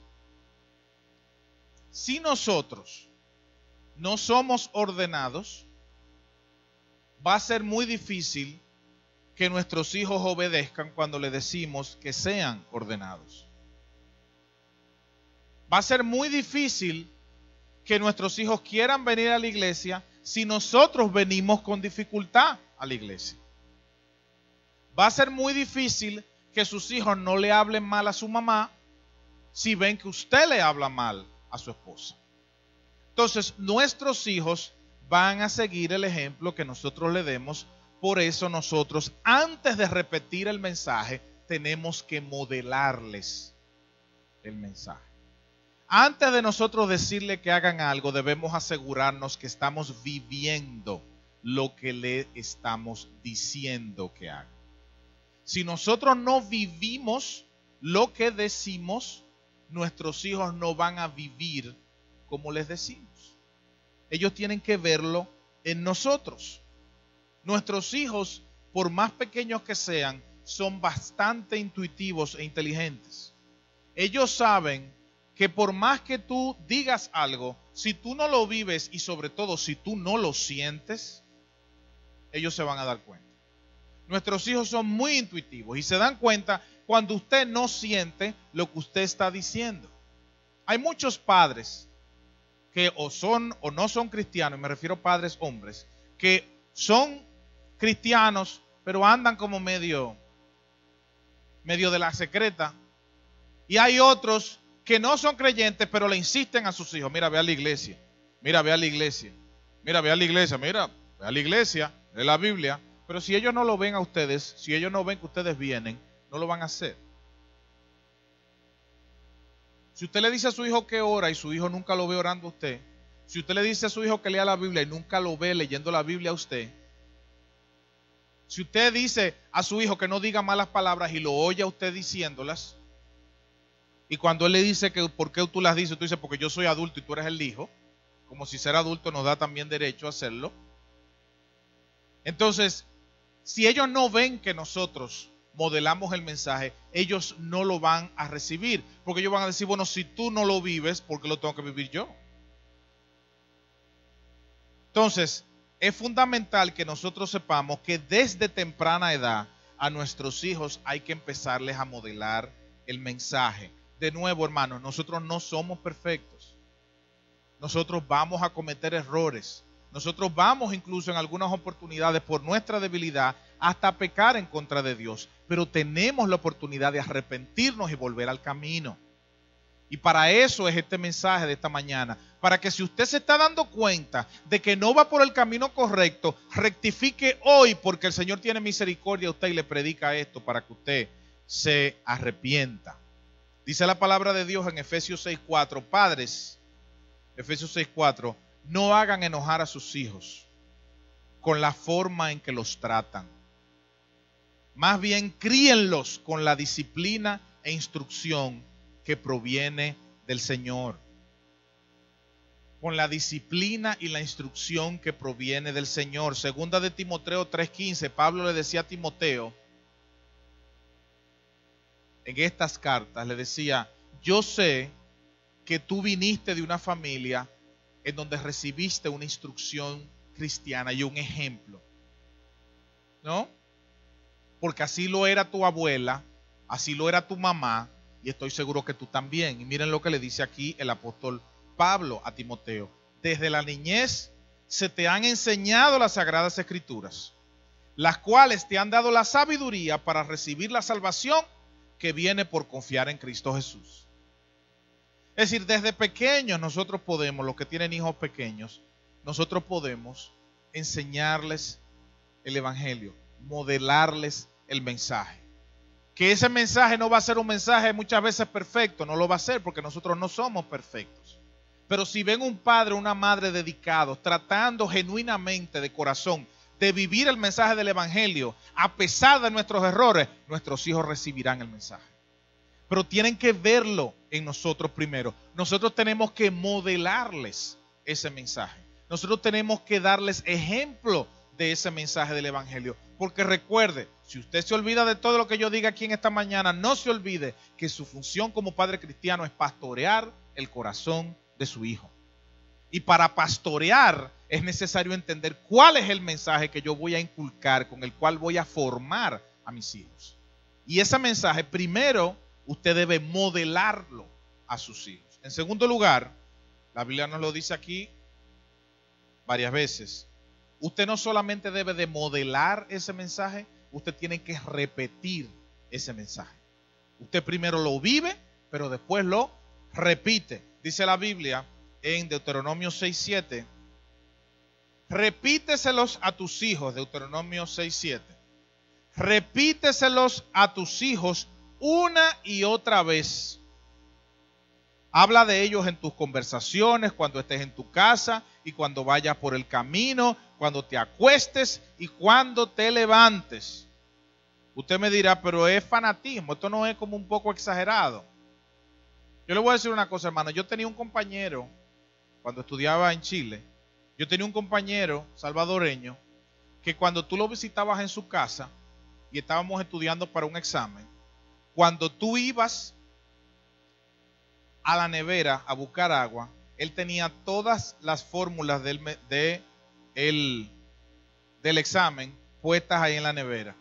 Si nosotros no somos ordenados, va a ser muy difícil que nuestros hijos obedezcan cuando le decimos que sean ordenados. Va a ser muy difícil que nuestros hijos quieran venir a la iglesia si nosotros venimos con dificultad a la iglesia. Va a ser muy difícil que sus hijos no le hablen mal a su mamá si ven que usted le habla mal a su esposa. Entonces, nuestros hijos van a seguir el ejemplo que nosotros le demos. Por eso nosotros, antes de repetir el mensaje, tenemos que modelarles el mensaje. Antes de nosotros decirle que hagan algo, debemos asegurarnos que estamos viviendo lo que le estamos diciendo que hagan. Si nosotros no vivimos lo que decimos, nuestros hijos no van a vivir como les decimos. Ellos tienen que verlo en nosotros. Nuestros hijos, por más pequeños que sean, son bastante intuitivos e inteligentes. Ellos saben que por más que tú digas algo, si tú no lo vives y sobre todo si tú no lo sientes, ellos se van a dar cuenta. Nuestros hijos son muy intuitivos y se dan cuenta cuando usted no siente lo que usted está diciendo. Hay muchos padres que o son o no son cristianos, me refiero a padres hombres, que son cristianos pero andan como medio de la secreta, y hay otros que no son creyentes pero le insisten a sus hijos: mira, ve a la iglesia, mira, ve a la iglesia, mira, ve a la iglesia, mira, ve a la iglesia, lee la Biblia. Pero si ellos no lo ven a ustedes, si ellos no ven que ustedes vienen, no lo van a hacer. Si usted le dice a su hijo que ora y su hijo nunca lo ve orando a usted, si usted le dice a su hijo que lea la Biblia y nunca lo ve leyendo la Biblia a usted, si usted dice a su hijo que no diga malas palabras y lo oye a usted diciéndolas, y cuando él le dice que por qué tú las dices, tú dices: porque yo soy adulto y tú eres el hijo, como si ser adulto nos da también derecho a hacerlo. Entonces, si ellos no ven que nosotros modelamos el mensaje, ellos no lo van a recibir, porque ellos van a decir: bueno, si tú no lo vives, ¿por qué lo tengo que vivir yo? Entonces, es fundamental que nosotros sepamos que desde temprana edad a nuestros hijos hay que empezarles a modelar el mensaje. De nuevo, hermanos, nosotros no somos perfectos. Nosotros vamos a cometer errores. Nosotros vamos incluso en algunas oportunidades por nuestra debilidad hasta pecar en contra de Dios. Pero tenemos la oportunidad de arrepentirnos y volver al camino. Y para eso es este mensaje de esta mañana. Para que si usted se está dando cuenta de que no va por el camino correcto, rectifique hoy, porque el Señor tiene misericordia a usted y le predica esto para que usted se arrepienta. Dice la palabra de Dios en Efesios 6:4, padres, Efesios 6:4, no hagan enojar a sus hijos con la forma en que los tratan. Más bien críenlos con la disciplina e instrucción que proviene del Señor. Con la disciplina y la instrucción que proviene del Señor. Segunda de Timoteo 3:15, Pablo le decía a Timoteo, en estas cartas le decía, yo sé que tú viniste de una familia en donde recibiste una instrucción cristiana y un ejemplo, ¿no? Porque así lo era tu abuela, así lo era tu mamá, y estoy seguro que tú también. Y miren lo que le dice aquí el apóstol Pablo a Timoteo. Desde la niñez se te han enseñado las sagradas escrituras, las cuales te han dado la sabiduría para recibir la salvación que viene por confiar en Cristo Jesús. Es decir, desde pequeños nosotros podemos, los que tienen hijos pequeños, nosotros podemos enseñarles el evangelio, modelarles el mensaje. Que ese mensaje no va a ser un mensaje muchas veces perfecto, no lo va a ser porque nosotros no somos perfectos. Pero si ven un padre o una madre dedicados, tratando genuinamente de corazón de vivir el mensaje del evangelio, a pesar de nuestros errores, nuestros hijos recibirán el mensaje. Pero tienen que verlo en nosotros primero. Nosotros tenemos que modelarles ese mensaje. Nosotros tenemos que darles ejemplo de ese mensaje del evangelio. Porque recuerde, si usted se olvida de todo lo que yo diga aquí en esta mañana, no se olvide que su función como padre cristiano es pastorear el corazón de su hijo. Y para pastorear es necesario entender cuál es el mensaje que yo voy a inculcar, con el cual voy a formar a mis hijos. Y ese mensaje primero usted debe modelarlo a sus hijos. En segundo lugar, la Biblia nos lo dice aquí varias veces. Usted no solamente debe de modelar ese mensaje, usted tiene que repetir ese mensaje. Usted primero lo vive, pero después lo repite. Dice la Biblia en Deuteronomio 6:7, repíteselos a tus hijos, Deuteronomio 6:7. Repíteselos a tus hijos una y otra vez. Habla de ellos en tus conversaciones, cuando estés en tu casa y cuando vayas por el camino, cuando te acuestes y cuando te levantes. Usted me dirá, pero es fanatismo, esto no es como un poco exagerado. Yo le voy a decir una cosa, hermano. Yo tenía un compañero, cuando estudiaba en Chile, yo tenía un compañero salvadoreño que cuando tú lo visitabas en su casa y estábamos estudiando para un examen, cuando tú ibas a la nevera a buscar agua, él tenía todas las fórmulas del examen puestas ahí en la nevera.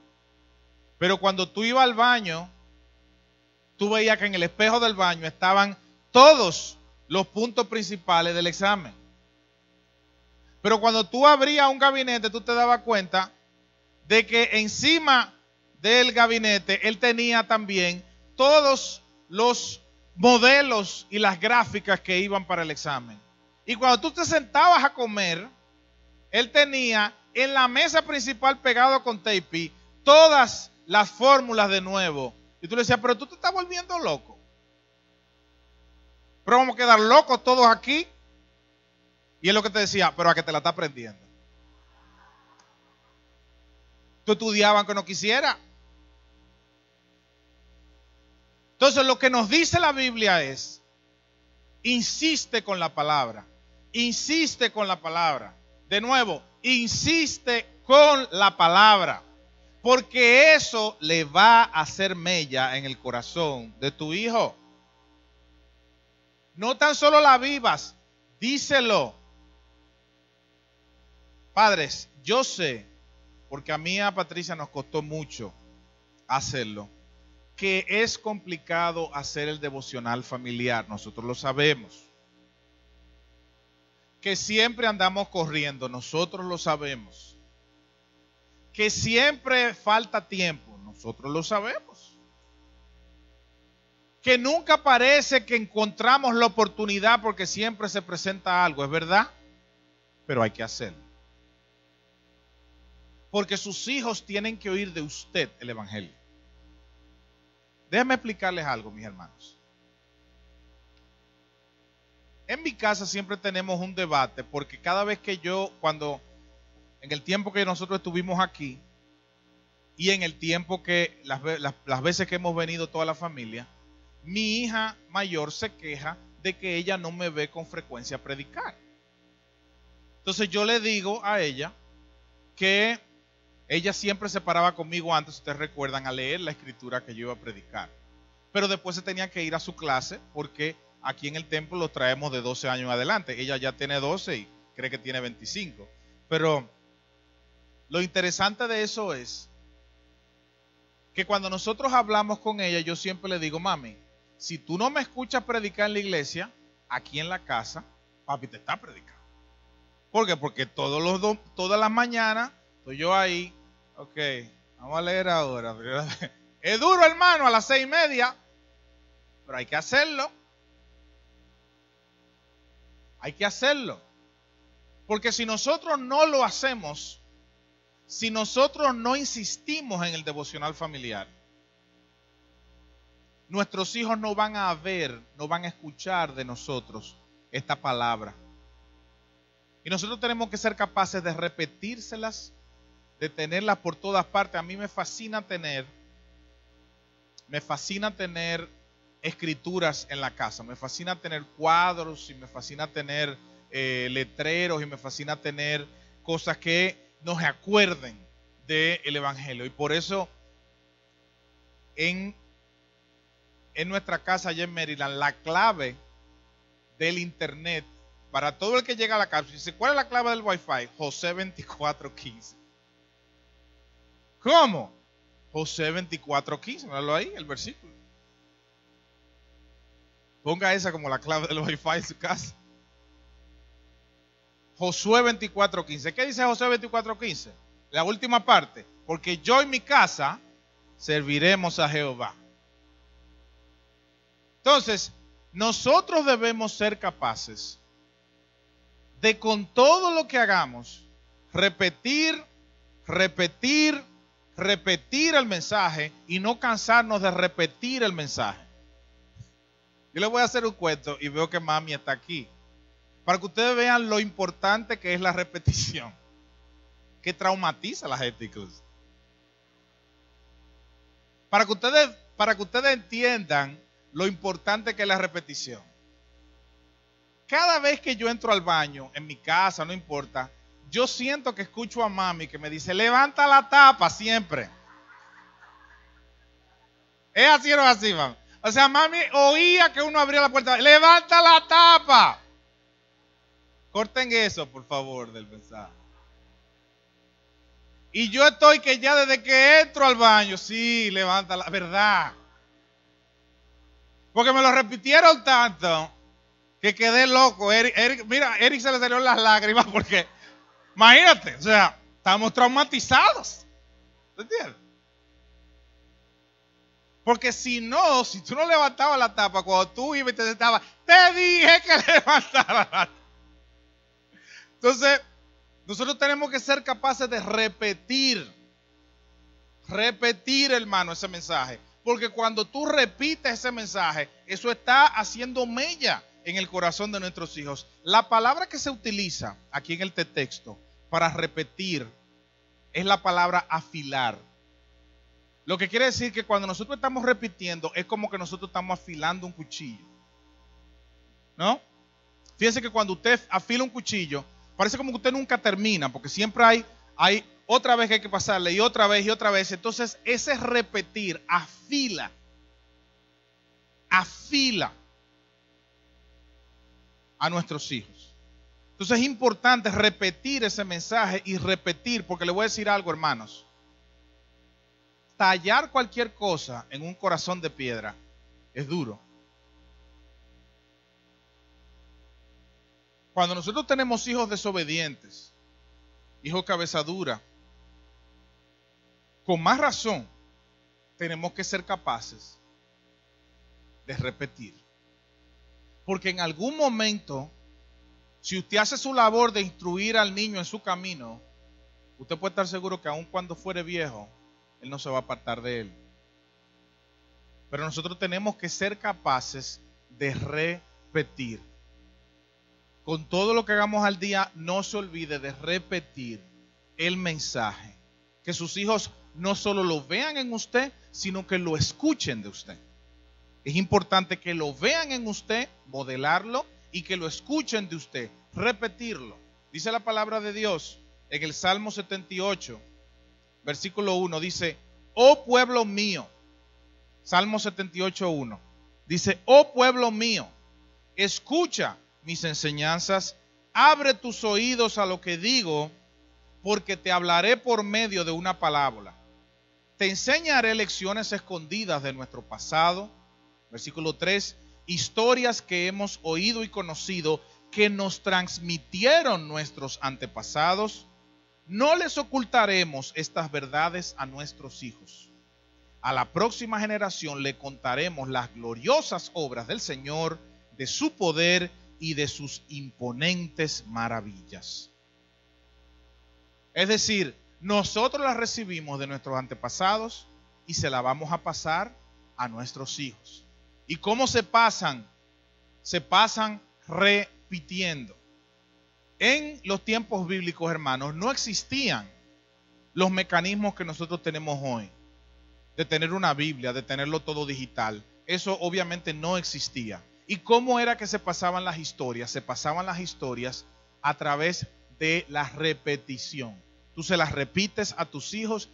Pero cuando tú ibas al baño, tú veías que en el espejo del baño estaban todos los puntos principales del examen. Pero cuando tú abrías un gabinete, tú te dabas cuenta de que encima del gabinete él tenía también todos los modelos y las gráficas que iban para el examen. Y cuando tú te sentabas a comer, él tenía en la mesa principal pegado con tape todas las fórmulas de nuevo. Y tú le decías, pero tú te estás volviendo loco. Pero vamos a quedar locos todos aquí. Y él lo que te decía, pero a que te la está aprendiendo. Tú estudiabas aunque no quisiera. Entonces lo que nos dice la Biblia es, insiste con la palabra. Insiste con la palabra. De nuevo, insiste con la palabra. Porque eso le va a hacer mella en el corazón de tu hijo. No tan solo la vivas, díselo. Padres, yo sé, porque a mí y a Patricia nos costó mucho hacerlo, que es complicado hacer el devocional familiar, nosotros lo sabemos. Que siempre andamos corriendo, nosotros lo sabemos. Que siempre falta tiempo, nosotros lo sabemos. Que nunca parece que encontramos la oportunidad porque siempre se presenta algo, es verdad, pero hay que hacerlo. Porque sus hijos tienen que oír de usted el evangelio. Déjenme explicarles algo, mis hermanos. En mi casa siempre tenemos un debate porque cada vez que en el tiempo que nosotros estuvimos aquí y en el tiempo que las veces que hemos venido toda la familia, mi hija mayor se queja de que ella no me ve con frecuencia predicar. Entonces yo le digo a ella que ella siempre se paraba conmigo antes, ustedes recuerdan, a leer la escritura que yo iba a predicar. Pero después se tenía que ir a su clase porque aquí en el templo lo traemos de 12 años en adelante. Ella ya tiene 12 y cree que tiene 25. Pero lo interesante de eso es que cuando nosotros hablamos con ella, yo siempre le digo, mami, si tú no me escuchas predicar en la iglesia, aquí en la casa, papi te está predicando. ¿Por qué? Porque todas las mañanas estoy yo ahí. Ok, vamos a leer ahora. Es duro, hermano, a las 6:30, pero hay que hacerlo. Hay que hacerlo. Porque si nosotros no lo hacemos, si nosotros no insistimos en el devocional familiar, nuestros hijos no van a ver, no van a escuchar de nosotros esta palabra. Y nosotros tenemos que ser capaces de repetírselas, de tenerlas por todas partes. A mí me fascina tener escrituras en la casa. Me fascina tener cuadros y me fascina tener letreros y me fascina tener cosas que nos acuerden del evangelio. Y por eso en nuestra casa allá en Maryland, la clave del internet para todo el que llega a la casa, dice, ¿cuál es la clave del Wi-Fi? José 24:15. ¿Cómo? José 24:15, míralo ahí, el versículo. Ponga esa como la clave del Wi-Fi en su casa. Josué 24:15. ¿Qué dice Josué 24:15? La última parte. Porque yo y mi casa serviremos a Jehová. Entonces, nosotros debemos ser capaces de con todo lo que hagamos, repetir el mensaje y no cansarnos de repetir el mensaje. Yo les voy a hacer un cuento y veo que mami está aquí. Para que ustedes vean lo importante que es la repetición. Que traumatiza a la gente incluso. Para que ustedes entiendan lo importante que es la repetición. Cada vez que yo entro al baño, en mi casa, no importa, yo siento que escucho a mami que me dice, levanta la tapa siempre. ¿Es así o no es así, mami? O sea, mami oía que uno abría la puerta, levanta la tapa. Corten eso, por favor, del mensaje. Y yo estoy que ya desde que entro al baño, sí, levanta la verdad. Porque me lo repitieron tanto que quedé loco. Eric se le salieron las lágrimas porque, imagínate, o sea, estamos traumatizados. ¿Te entiendes? Porque si tú no levantabas la tapa, cuando tú ibas y te sentabas, te dije que levantara la tapa. Entonces, nosotros tenemos que ser capaces de repetir, hermano, ese mensaje. Porque cuando tú repites ese mensaje, eso está haciendo mella en el corazón de nuestros hijos. La palabra que se utiliza aquí en el texto para repetir es la palabra afilar. Lo que quiere decir que cuando nosotros estamos repitiendo es como que nosotros estamos afilando un cuchillo. ¿No? Fíjense que cuando usted afila un cuchillo, parece como que usted nunca termina, porque siempre hay otra vez que hay que pasarle y otra vez y otra vez. Entonces ese repetir afila a nuestros hijos. Entonces es importante repetir ese mensaje y repetir, porque le voy a decir algo, hermanos. Tallar cualquier cosa en un corazón de piedra es duro. Cuando nosotros tenemos hijos desobedientes, hijos cabeza dura, con más razón tenemos que ser capaces de repetir. Porque en algún momento, si usted hace su labor de instruir al niño en su camino, usted puede estar seguro que aun cuando fuere viejo, él no se va a apartar de él. Pero nosotros tenemos que ser capaces de repetir. Con todo lo que hagamos al día, no se olvide de repetir el mensaje. Que sus hijos no solo lo vean en usted, sino que lo escuchen de usted. Es importante que lo vean en usted, modelarlo, y que lo escuchen de usted, repetirlo. Dice la palabra de Dios en el Salmo 78, versículo 1, dice, oh pueblo mío, Salmo 78, 1, dice, oh pueblo mío, escucha mis enseñanzas, abre tus oídos a lo que digo, porque te hablaré por medio de una parábola. Te enseñaré lecciones escondidas de nuestro pasado. Versículo 3, historias que hemos oído y conocido, que nos transmitieron nuestros antepasados. No les ocultaremos estas verdades a nuestros hijos. A la próxima generación le contaremos las gloriosas obras del Señor, de su poder y de sus imponentes maravillas. Es decir, nosotros las recibimos de nuestros antepasados y se la vamos a pasar a nuestros hijos. ¿Y cómo se pasan? Se pasan repitiendo. En los tiempos bíblicos, hermanos, no existían los mecanismos que nosotros tenemos hoy, de tener una Biblia, de tenerlo todo digital. Eso obviamente no existía. ¿Y cómo era que se pasaban las historias? Se pasaban las historias a través de la repetición. Tú se las repites a tus hijos,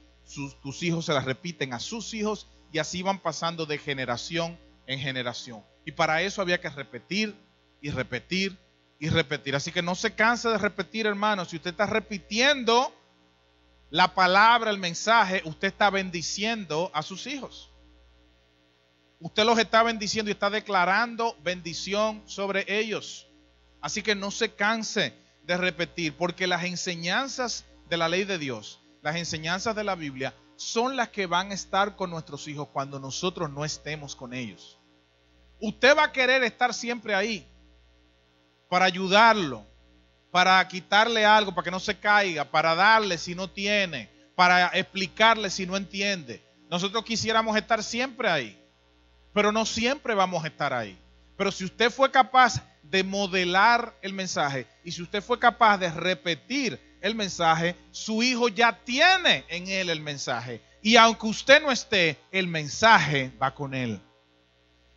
tus hijos se las repiten a sus hijos, y así van pasando de generación en generación. Y para eso había que repetir y repetir y repetir. Así que no se canse de repetir, hermanos. Si usted está repitiendo la palabra, el mensaje, usted está bendiciendo a sus hijos. Usted los está bendiciendo y está declarando bendición sobre ellos. Así que no se canse de repetir, porque las enseñanzas de la ley de Dios, las enseñanzas de la Biblia, son las que van a estar con nuestros hijos cuando nosotros no estemos con ellos. Usted va a querer estar siempre ahí para ayudarlo, para quitarle algo, para que no se caiga, para darle si no tiene, para explicarle si no entiende. Nosotros quisiéramos estar siempre ahí, pero no siempre vamos a estar ahí. Pero si usted fue capaz de modelar el mensaje y si usted fue capaz de repetir el mensaje, su hijo ya tiene en él el mensaje. Y aunque usted no esté, el mensaje va con él.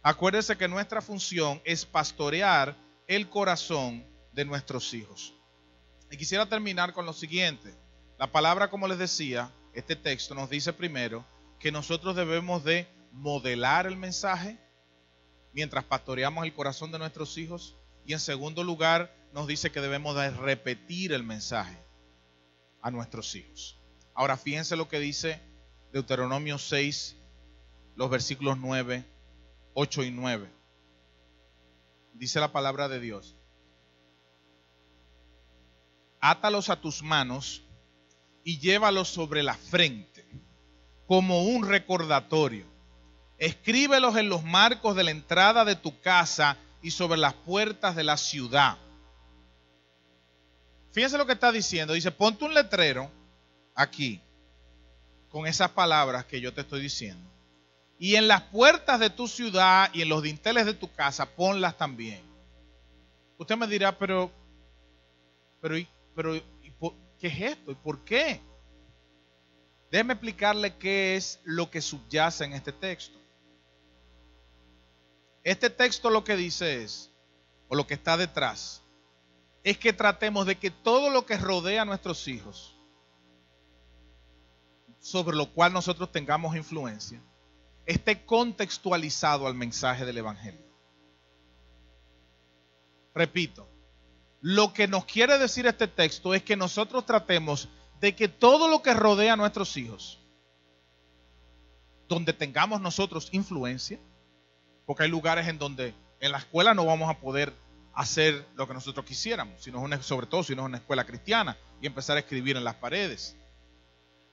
Acuérdese que nuestra función es pastorear el corazón de nuestros hijos. Y quisiera terminar con lo siguiente. La palabra, como les decía, este texto nos dice primero que nosotros debemos de modelar el mensaje mientras pastoreamos el corazón de nuestros hijos. Y en segundo lugar, nos dice que debemos de repetir el mensaje a nuestros hijos. Ahora fíjense lo que dice Deuteronomio 6, los versículos 9, 8 y 9. Dice la palabra de Dios: átalos a tus manos y llévalos sobre la frente como un recordatorio. Escríbelos en los marcos de la entrada de tu casa y sobre las puertas de la ciudad. Fíjense lo que está diciendo. Dice, ponte un letrero aquí con esas palabras que yo te estoy diciendo. Y en las puertas de tu ciudad y en los dinteles de tu casa, ponlas también. Usted me dirá, pero ¿qué es esto? ¿Y por qué? Déjeme explicarle qué es lo que subyace en este texto. Este texto lo que dice es, o lo que está detrás, es que tratemos de que todo lo que rodea a nuestros hijos, sobre lo cual nosotros tengamos influencia, esté contextualizado al mensaje del Evangelio. Repito, lo que nos quiere decir este texto es que nosotros tratemos de que todo lo que rodea a nuestros hijos, donde tengamos nosotros influencia, porque hay lugares en donde en la escuela no vamos a poder hacer lo que nosotros quisiéramos, sobre todo si no es una escuela cristiana, y empezar a escribir en las paredes.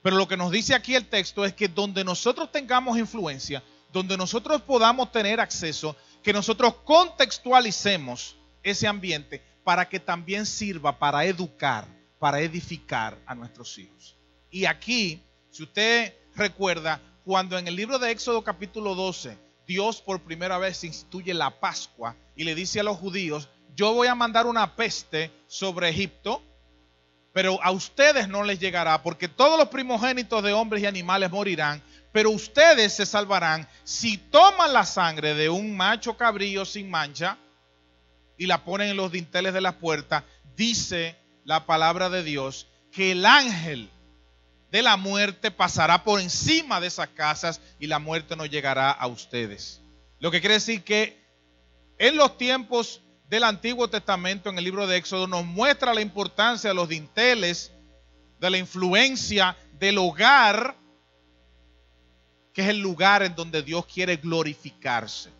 Pero lo que nos dice aquí el texto es que donde nosotros tengamos influencia, donde nosotros podamos tener acceso, que nosotros contextualicemos ese ambiente para que también sirva para educar, para edificar a nuestros hijos. Y aquí, si usted recuerda, cuando en el libro de Éxodo capítulo 12, Dios por primera vez instituye la Pascua y le dice a los judíos, yo voy a mandar una peste sobre Egipto, pero a ustedes no les llegará, porque todos los primogénitos de hombres y animales morirán, pero ustedes se salvarán si toman la sangre de un macho cabrío sin mancha y la ponen en los dinteles de la puerta. Dice la palabra de Dios que el ángel de la muerte pasará por encima de esas casas y la muerte no llegará a ustedes. Lo que quiere decir que en los tiempos del Antiguo Testamento, en el libro de Éxodo, nos muestra la importancia de los dinteles, de la influencia del hogar, que es el lugar en donde Dios quiere glorificarse.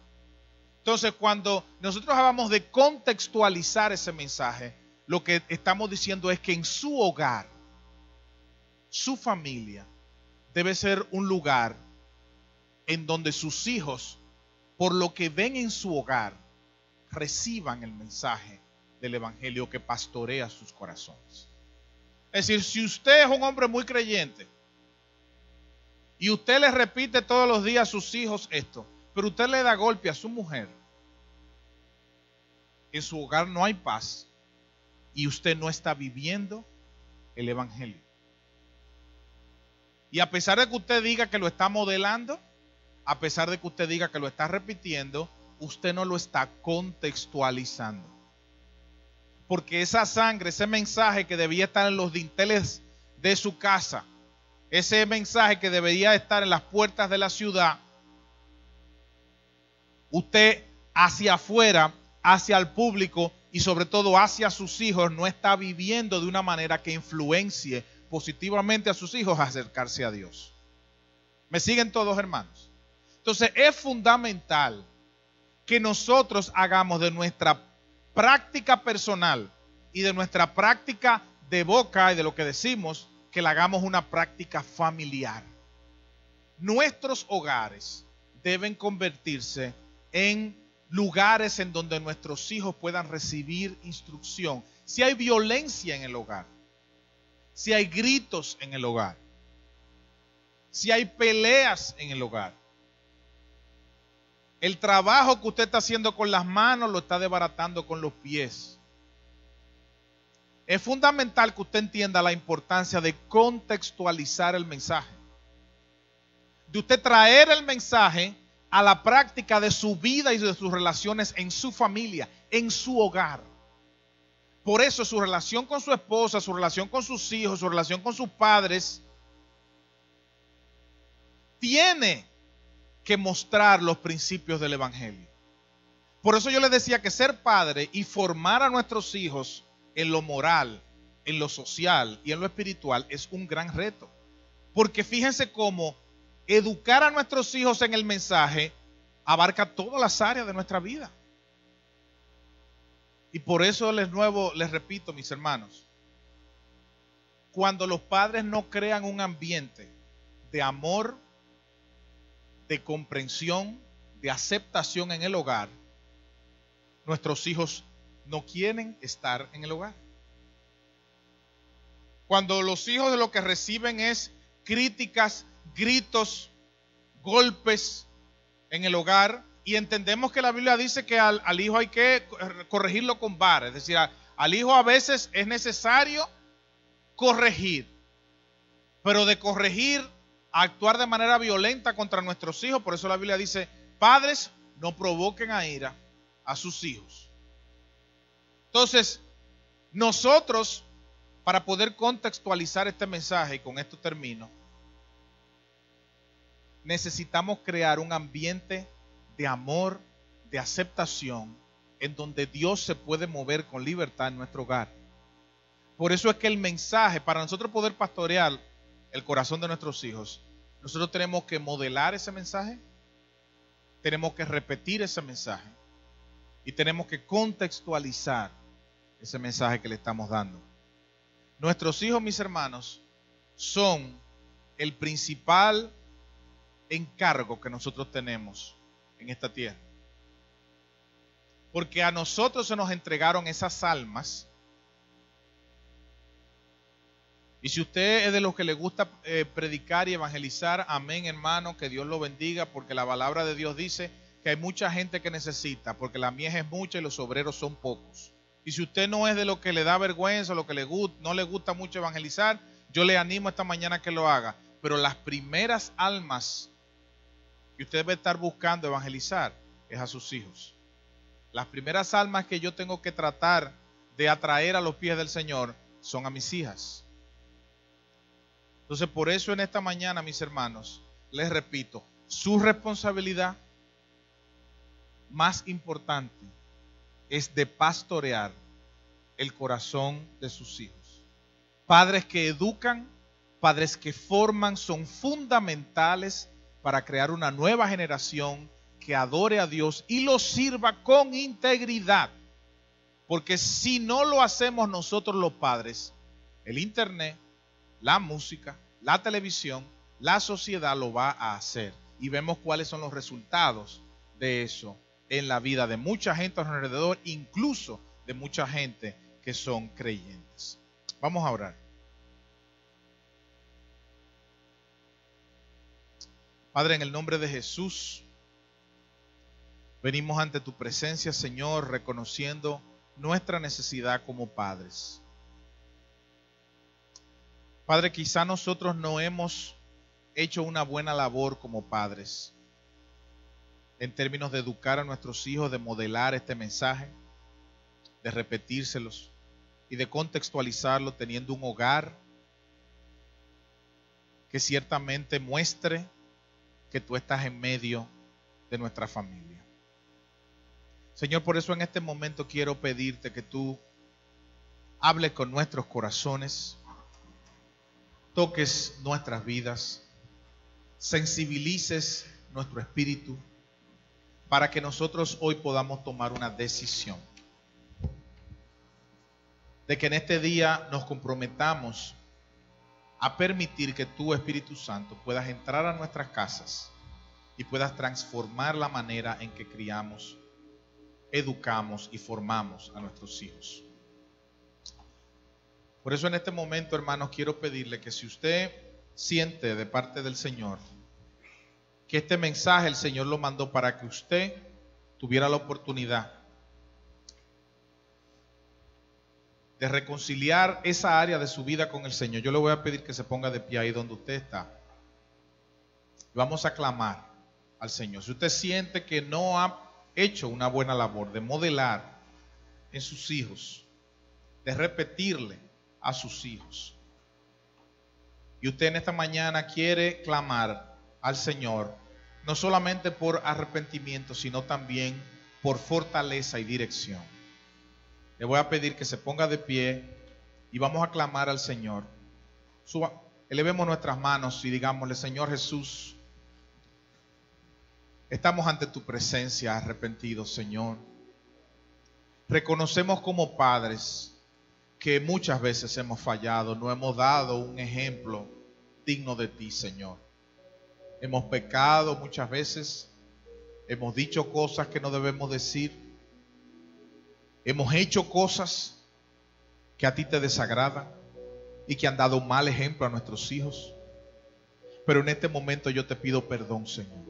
Entonces, cuando nosotros hablamos de contextualizar ese mensaje, lo que estamos diciendo es que en su hogar, su familia, debe ser un lugar en donde sus hijos, por lo que ven en su hogar, reciban el mensaje del evangelio que pastorea sus corazones. Es decir, si usted es un hombre muy creyente y usted le repite todos los días a sus hijos esto, pero usted le da golpe a su mujer, en su hogar no hay paz y usted no está viviendo el evangelio. Y a pesar de que usted diga que lo está modelando, a pesar de que usted diga que lo está repitiendo, usted no lo está contextualizando. Porque esa sangre, ese mensaje que debía estar en los dinteles de su casa, ese mensaje que debería estar en las puertas de la ciudad, usted hacia afuera, hacia el público y sobre todo hacia sus hijos no está viviendo de una manera que influencie positivamente a sus hijos a acercarse a Dios. ¿Me siguen todos, hermanos? Entonces es fundamental que nosotros hagamos de nuestra práctica personal y de nuestra práctica de boca y de lo que decimos, que la hagamos una práctica familiar. Nuestros hogares deben convertirse en lugares en donde nuestros hijos puedan recibir instrucción. Si hay violencia en el hogar, si hay gritos en el hogar, si hay peleas en el hogar, el trabajo que usted está haciendo con las manos lo está desbaratando con los pies. Es fundamental que usted entienda la importancia de contextualizar el mensaje, de usted traer el mensaje a la práctica de su vida y de sus relaciones en su familia, en su hogar. Por eso su relación con su esposa, su relación con sus hijos, su relación con sus padres, tiene que mostrar los principios del evangelio. Por eso yo les decía que ser padre y formar a nuestros hijos en lo moral, en lo social y en lo espiritual es un gran reto. Porque fíjense cómo educar a nuestros hijos en el mensaje abarca todas las áreas de nuestra vida. Y por eso les repito, mis hermanos, cuando los padres no crean un ambiente de amor, de comprensión, de aceptación en el hogar, nuestros hijos no quieren estar en el hogar. Cuando los hijos de lo que reciben es críticas, gritos, golpes en el hogar, y entendemos que la Biblia dice que al hijo hay que corregirlo con vara, es decir, al hijo a veces es necesario corregir, pero de corregir a actuar de manera violenta contra nuestros hijos. Por eso la Biblia dice, padres, no provoquen a ira a sus hijos. Entonces, nosotros, para poder contextualizar este mensaje, y con esto termino, necesitamos crear un ambiente de amor, de aceptación en donde Dios se puede mover con libertad en nuestro hogar. Por eso es que el mensaje, para nosotros poder pastorear el corazón de nuestros hijos, nosotros tenemos que modelar ese mensaje, tenemos que repetir ese mensaje y tenemos que contextualizar ese mensaje que le estamos dando. Nuestros hijos, mis hermanos, son el principal encargo que nosotros tenemos en esta tierra. Porque a nosotros se nos entregaron esas almas. Y si usted es de los que le gusta predicar y evangelizar, amén, hermano, que Dios lo bendiga, porque la palabra de Dios dice que hay mucha gente que necesita, porque la mies es mucha y los obreros son pocos. Y si usted no es de lo que le da vergüenza, lo que no le gusta mucho evangelizar, yo le animo esta mañana a que lo haga. Pero las primeras almas que usted debe estar buscando evangelizar es a sus hijos. Las primeras almas que yo tengo que tratar de atraer a los pies del Señor son a mis hijas. Entonces, por eso en esta mañana, mis hermanos, les repito, su responsabilidad más importante es de pastorear el corazón de sus hijos. Padres que educan, padres que forman, son fundamentales para crear una nueva generación que adore a Dios y lo sirva con integridad. Porque si no lo hacemos nosotros los padres, el internet, la música, la televisión, la sociedad lo va a hacer. Y vemos cuáles son los resultados de eso en la vida de mucha gente alrededor, incluso de mucha gente que son creyentes. Vamos a orar. Padre, en el nombre de Jesús, venimos ante tu presencia, Señor, reconociendo nuestra necesidad como padres. Padre, quizá nosotros no hemos hecho una buena labor como padres en términos de educar a nuestros hijos, de modelar este mensaje, de repetírselos y de contextualizarlo teniendo un hogar que ciertamente muestre que tú estás en medio de nuestra familia. Señor, por eso en este momento quiero pedirte que tú hables con nuestros corazones, toques nuestras vidas, sensibilices nuestro espíritu para que nosotros hoy podamos tomar una decisión de que en este día nos comprometamos a permitir que tú, Espíritu Santo, puedas entrar a nuestras casas y puedas transformar la manera en que criamos, educamos y formamos a nuestros hijos. Por eso en este momento, hermanos, quiero pedirle que si usted siente de parte del Señor que este mensaje el Señor lo mandó para que usted tuviera la oportunidad de reconciliar esa área de su vida con el Señor, yo le voy a pedir que se ponga de pie ahí donde usted está. Vamos a clamar al Señor. Si usted siente que no ha hecho una buena labor de modelar en sus hijos, de repetirle a sus hijos, y usted en esta mañana quiere clamar al Señor, no solamente por arrepentimiento, sino también por fortaleza y dirección, le voy a pedir que se ponga de pie y vamos a clamar al Señor. Elevemos nuestras manos y digámosle: Señor Jesús, estamos ante tu presencia arrepentidos, Señor. Reconocemos como padres que muchas veces hemos fallado, no hemos dado un ejemplo digno de ti, Señor. Hemos pecado muchas veces, hemos dicho cosas que no debemos decir, hemos hecho cosas que a ti te desagradan y que han dado un mal ejemplo a nuestros hijos. Pero en este momento yo te pido perdón, Señor.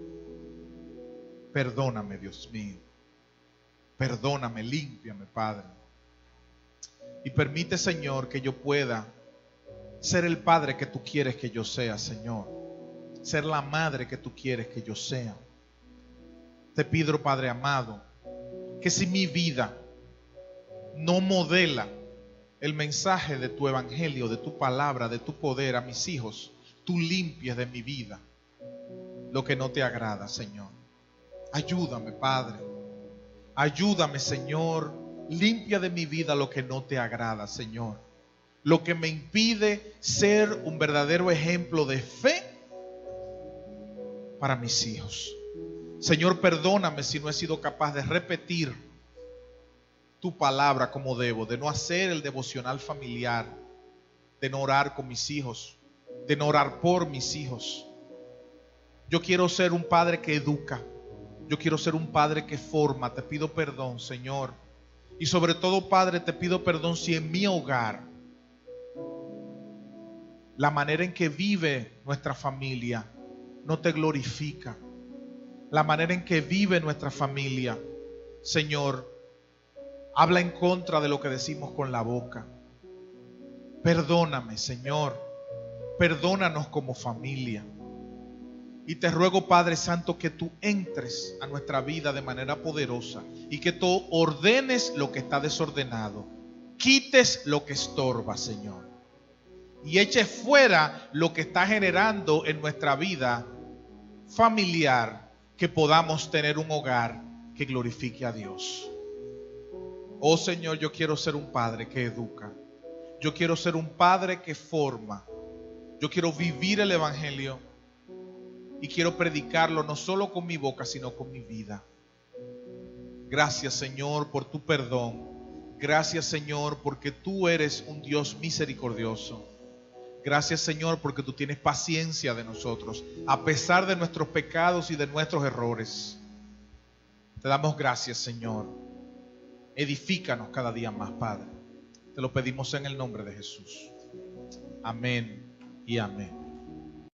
Perdóname, Dios mío. Perdóname, límpiame, Padre. Y permite, Señor, que yo pueda ser el padre que tú quieres que yo sea, Señor. Ser la madre que tú quieres que yo sea. Te pido, Padre amado, que si mi vida no modela el mensaje de tu evangelio, de tu palabra, de tu poder a mis hijos, tú limpies de mi vida lo que no te agrada, Señor. Ayúdame, Padre. Ayúdame, Señor. Limpia de mi vida lo que no te agrada, Señor. Lo que me impide ser un verdadero ejemplo de fe para mis hijos. Señor, perdóname si no he sido capaz de repetir tu palabra como debo, de no hacer el devocional familiar, de no orar con mis hijos, de no orar por mis hijos. Yo quiero ser un padre que educa. Yo quiero ser un padre que forma. Te pido perdón, Señor. Y sobre todo, Padre, te pido perdón si en mi hogar, la manera en que vive nuestra familia no te glorifica. La manera en que vive nuestra familia, Señor, habla en contra de lo que decimos con la boca. Perdóname, Señor. Perdónanos como familia. Y te ruego, Padre Santo, que tú entres a nuestra vida de manera poderosa y que tú ordenes lo que está desordenado. Quites lo que estorba, Señor. Y eches fuera lo que está generando en nuestra vida familiar, que podamos tener un hogar que glorifique a Dios. Oh Señor, yo quiero ser un padre que educa. Yo quiero ser un padre que forma. Yo quiero vivir el evangelio y quiero predicarlo no solo con mi boca, sino con mi vida. Gracias, Señor, por tu perdón. Gracias, Señor, porque tú eres un Dios misericordioso. Gracias, Señor, porque tú tienes paciencia de nosotros, a pesar de nuestros pecados y de nuestros errores. Te damos gracias, Señor. Edifícanos cada día más, Padre. Te lo pedimos en el nombre de Jesús. Amén y amén.